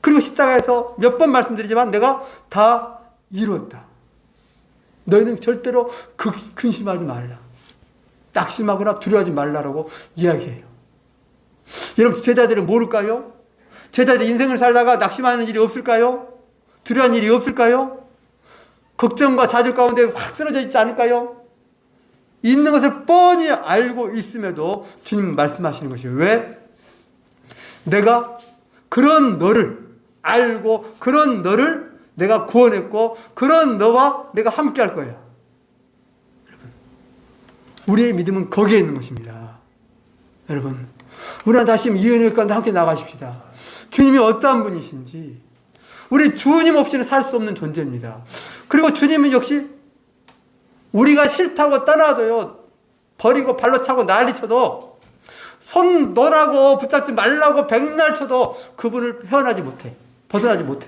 그리고 십자가에서 몇 번 말씀드리지만 내가 다 이루었다. 너희는 절대로 근심하지 말라. 낙심하거나 두려워하지 말라라고 이야기해요. 여러분, 제자들은 모를까요? 제자들 인생을 살다가 낙심하는 일이 없을까요? 두려워하는 일이 없을까요? 걱정과 좌절 가운데 확 쓰러져 있지 않을까요? 있는 것을 뻔히 알고 있음에도 주님 말씀하시는 것이에요. 왜? 내가 그런 너를 알고 그런 너를 내가 구원했고 그런 너와 내가 함께 할 거야. 여러분, 우리의 믿음은 거기에 있는 것입니다. 여러분, 우리는 다시 이 은혜 가운데 함께 나가십시다. 주님이 어떠한 분이신지, 우리 주님 없이는 살 수 없는 존재입니다. 그리고 주님은 역시 우리가 싫다고 떠나도요, 버리고 발로 차고 난리 쳐도, 손 놓으라고 붙잡지 말라고 백날 쳐도 그분을 헤어나지 못해. 벗어나지 못해.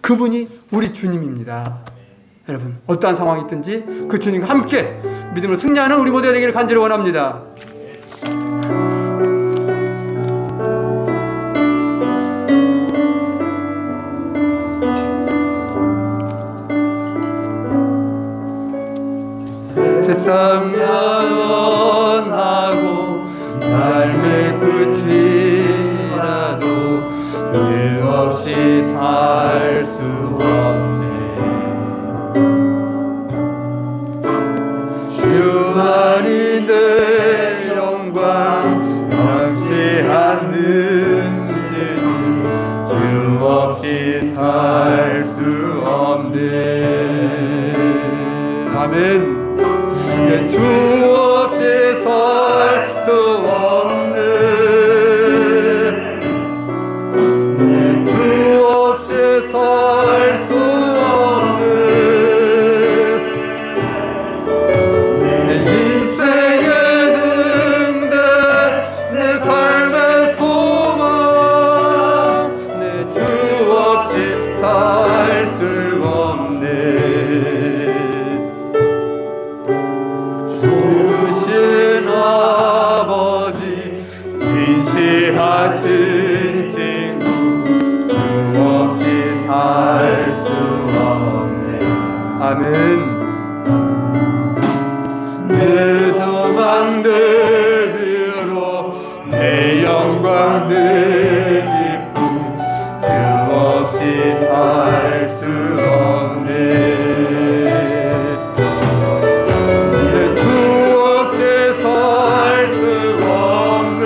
그분이 우리 주님입니다. 여러분, 어떠한 상황이 있든지 그 주님과 함께 믿음으로 승리하는 우리 모두가 되기를 간절히 원합니다. 세상 영원하고 삶의 끝이라도 일 없이 살 수 없네. 주만이 내 영광 영치 않는 신이 주 없이 살 수 없네. 아멘. 주 없이 살 수 없네. 주 없이 살 수 없네. 내 인생의 등대 내 삶의 소망 내 주 없이 살 수 없네. 하신 친구 주 없이 살 수 없네. 아멘. 내 소망 내 위로 내 영광 내 기쁨 주 없이 살 수 없네. 주 없이 살 수 없네.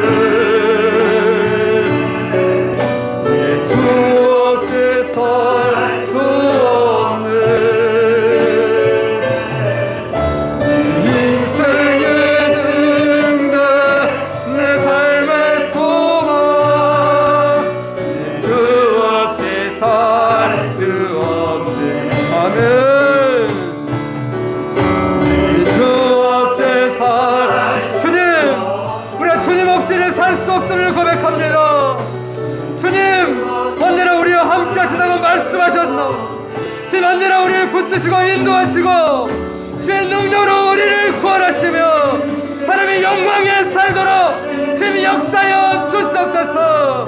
살 수 없음을 고백합니다. 주님, 언제나 우리와 함께 하신다고 말씀하셨나. 주님, 언제나 우리를 붙드시고 인도하시고 주의 능력으로 우리를 구원하시며 하나님의 영광에 살도록 주님 역사여 주시옵소서.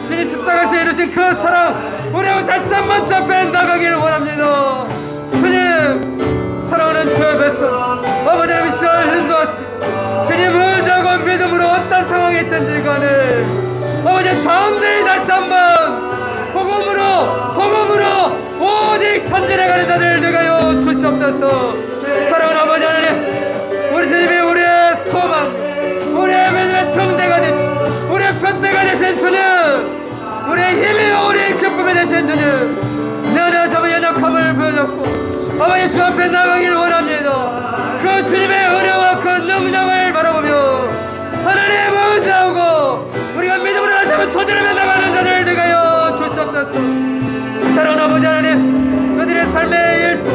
주님, 십자가에서 이루신 그 사랑 우리하고 다시 한번 주 앞에 나가기를 원합니다. 주님, 사랑하는 주의 백성 아버지 하나님 시간을 인도하시고 주님 의지하고 믿음으로 어떤 상황이 있든지 간에 아버지 다음들이 다시 한번 복음으로 오직 전진해가는 자들을 능하여 주시옵소서. 사랑하는 아버지 하나님, 우리 주님이 우리의 소망, 우리의 믿음의 등대가 되신, 우리의 표대가 되신 주님, 우리의 힘이요 우리의 기쁨이 되신 주님, 내 안에 잡은 연약함을 보여줬고 아버지 주 앞에 나가기를 원합니다. 그 주님의 은혜와 그 능력을 바라보며 하나님 의지하고 우리가 믿음으로 다시 한번 도전하며 나가는 자들을 능하여 주시옵소서. 사랑하는 아버지 하나님, 그들의 삶의 일도,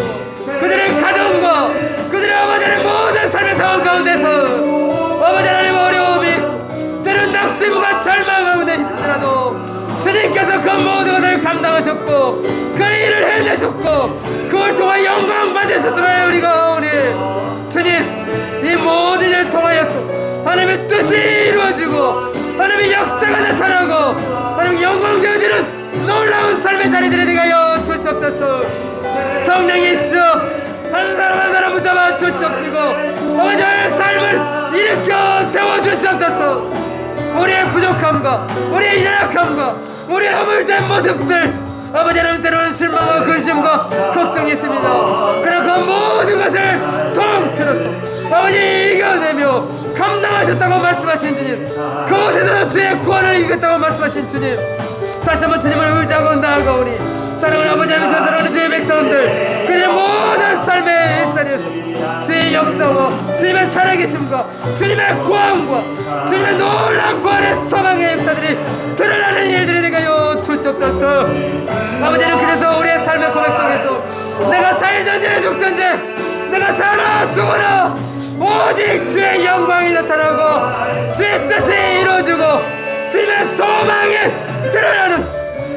그들의 가정과 그들의 아버지 하나님 모든 삶의 상황 가운데서 아버지 하나님 어려움이 때론 낙심과 절망 가운데 있더라도 주님께서 그 모든 것을 감당하셨고 그 일을 해내셨고 그걸 통해 영광 받으셨음을 우리가 오니 주님 감동되어지는 놀라운 삶의 자리들이 되게 하여 주시옵소서. 성령이시여 한 사람 한 사람 붙잡아 주시옵시고 아버지의 삶을 일으켜 세워주시옵소서. 우리의 부족함과 우리의 연약함과 우리의 허물된 모습들 아버지 하나님 때로는 실망과 근심과 걱정이 있습니다. 그러나 그 모든 것을 통틀어서 아버지 이겨내며 감당하셨다고 말씀하신 주님, 그곳에서 주의 구원을 이겼다고 말씀하신 주님, 다시 한번 주님을 의지하고 나아가오니 사랑하는 아버지 하나님, 사랑하는 주의 백성들, 그들의 모든 삶의 일자리에서 주의 역사와 주님의 살아계심과 주님의 구원과 주님의 놀라운 구원의 소망의 역사들이 드러나는 일들이 되게 하여 주시옵소서. 아버지는 그래서 우리의 삶의 고백 속에서 내가 살든지 죽든지 내가 살아 죽어라 오직 주의 영광이 나타나고 주의 뜻이 이루어지고 주님의 소망이 드러나는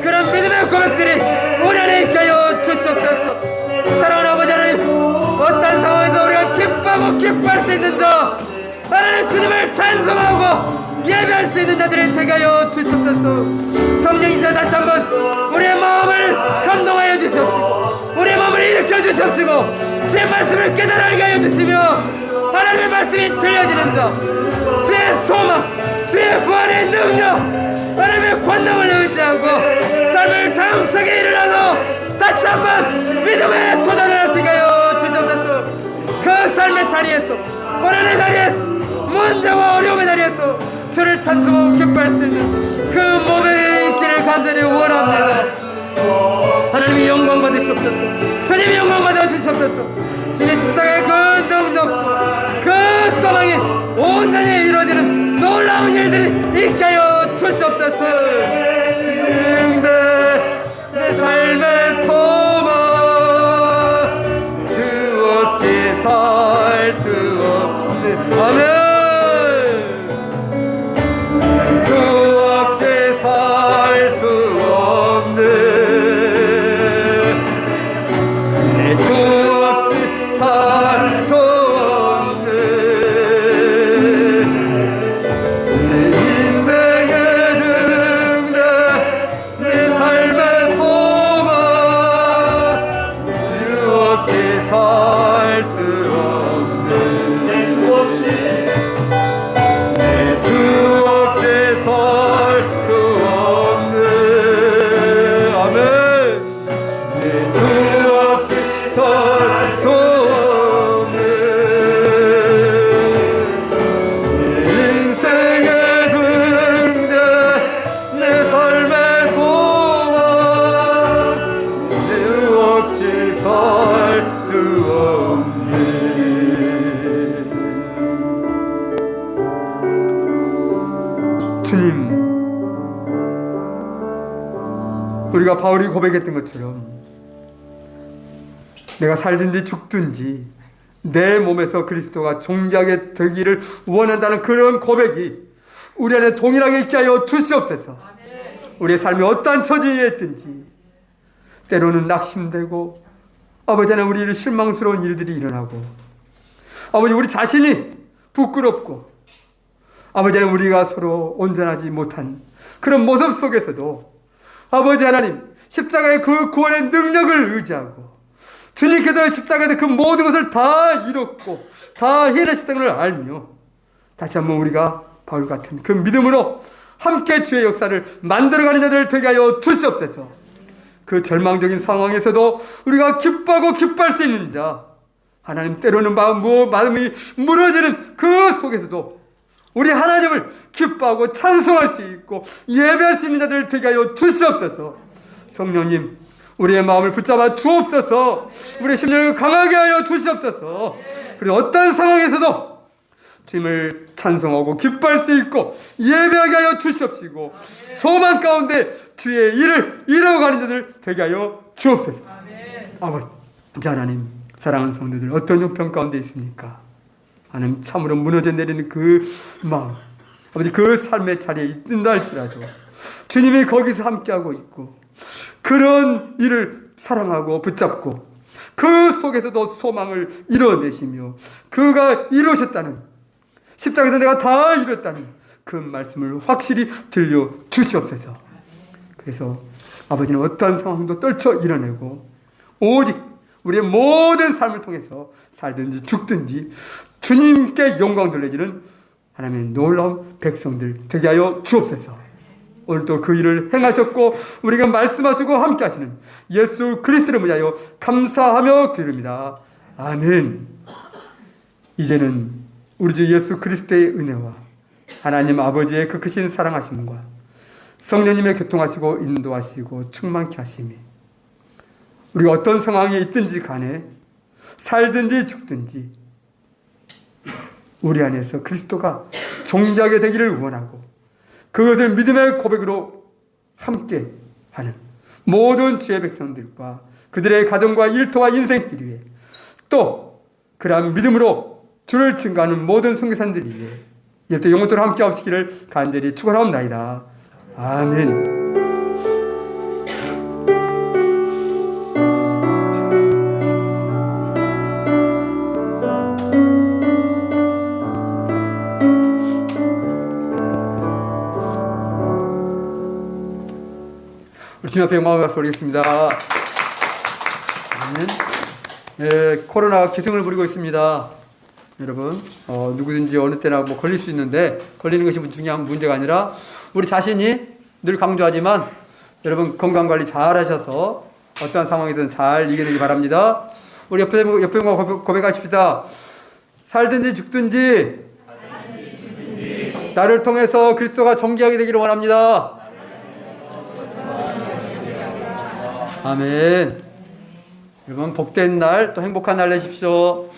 그런 믿음의 고백들이 우리 안에 있게 하여 주시옵소서. 사랑하는 아버지 하나님, 어떤 상황에서 우리가 기뻐하고 기뻐할 수 있는 자 하나님 주님을 찬송하고 예배할 수 있는 자들이 되게 하여 주시옵소서. 성령이시여 다시 한번 우리의 마음을 감동하여 주시옵시고 우리의 마음을 일으켜 주시옵시고 주의 말씀을 깨달게 하여 주시며 하나님의 말씀이 들려지는 자 주의 소망 주의 부활의 능력 하나님의 권능을 의지하고 삶을 당차게 일어나서 다시 한번 믿음의 도전을 할 수 있게 하여 주시옵소서. 그 삶의 자리에서 고난의 자리에서 문제와 어려움의 자리에서 주를 찬송하고 기뻐할 수 있는 그 몸에 있기를 간절히 원합니다. 하나님이 영광 받으시옵소서. 주님이 영광 받아 주시옵소서. 주님의 십자가의 그 능력 그 소망이 온전히 이루어지는 놀라운 일들이 있게 하여 주시옵소서. 내 삶의 소망 주 없이 살 수 없는 아멘. 우리가 바울이 고백했던 것처럼 내가 살든지 죽든지 내 몸에서 그리스도가 존귀하게 되기를 원한다는 그런 고백이 우리 안에 동일하게 있게 하여 주시옵소서. 우리의 삶이 어떠한 처지에 있든지 때로는 낙심되고 아버지 하나님 우리를 실망스러운 일들이 일어나고 아버지 우리 자신이 부끄럽고 아버지 하나님 우리가 서로 온전하지 못한 그런 모습 속에서도 아버지 하나님 십자가의 그 구원의 능력을 의지하고 주님께서 십자가에서 그 모든 것을 다 이뤘고 다 해내셨다는 걸 알며 다시 한번 우리가 바울 같은 그 믿음으로 함께 주의 역사를 만들어가는 자들 되게 하여 주시옵소서. 그 절망적인 상황에서도 우리가 기뻐하고 기뻐할 수 있는 자 하나님 때로는 마음이 무너지는 그 속에서도 우리 하나님을 기뻐하고 찬송할 수 있고 예배할 수 있는 자들 되게 하여 주시옵소서. 성령님 우리의 마음을 붙잡아 주옵소서. 우리의 심령을 강하게 하여 주시옵소서. 그리고 어떤 상황에서도 주님을 찬송하고 기뻐할 수 있고 예배하게 하여 주시옵시고 소망 가운데 주의 일을 이루어가는 자들 되게 하여 주옵소서. 아버지 하나님 사랑하는 성도들 어떤 형편 가운데 있습니까? 하나님 참으로 무너져 내리는 그 마음 아버지 그 삶의 자리에 있는다 할지라도 주님이 거기서 함께하고 있고 그런 일을 사랑하고 붙잡고 그 속에서도 소망을 이뤄내시며 그가 이루셨다는 십자가에서 내가 다 이뤘다는 그 말씀을 확실히 들려주시옵소서. 그래서 아버지는 어떠한 상황도 떨쳐 이뤄내고 오직 우리의 모든 삶을 통해서 살든지 죽든지 주님께 영광 돌려지는 하나님의 놀라운 백성들 되게 하여 주옵소서. 오늘도 그 일을 행하셨고 우리가 말씀하시고 함께 하시는 예수 그리스도를 위하여 감사하며 기도합니다. 아멘. 이제는 우리 주 예수 그리스도의 은혜와 하나님 아버지의 그 크신 사랑하심과 성령님의 교통하시고 인도하시고 충만케 하심이 우리가 어떤 상황에 있든지 간에 살든지 죽든지 우리 안에서 그리스도가 존귀하게 되기를 원하고 그것을 믿음의 고백으로 함께 하는 모든 주의 백성들과 그들의 가정과 일터와 인생길 위에 또 그러한 믿음으로 주를 증거하는 모든 선교사님들 위해 이제부터 영원토록 함께 하시기를 간절히 축원하옵나이다. 아멘. 주님 앞에 영광을 올리겠습니다. 네, 코로나가 기승을 부리고 있습니다. 여러분, 누구든지 어느 때나 뭐 걸릴 수 있는데 걸리는 것이 중요한 문제가 아니라 우리 자신이 늘 강조하지만 여러분 건강관리 잘 하셔서 어떠한 상황이든 잘 이겨내기 바랍니다. 우리 옆에 고백하십시다. 살든지 죽든지 나를 통해서 그리스도가 존귀하게 되기를 원합니다. 아멘. 여러분 복된 날 또 행복한 날 되십시오.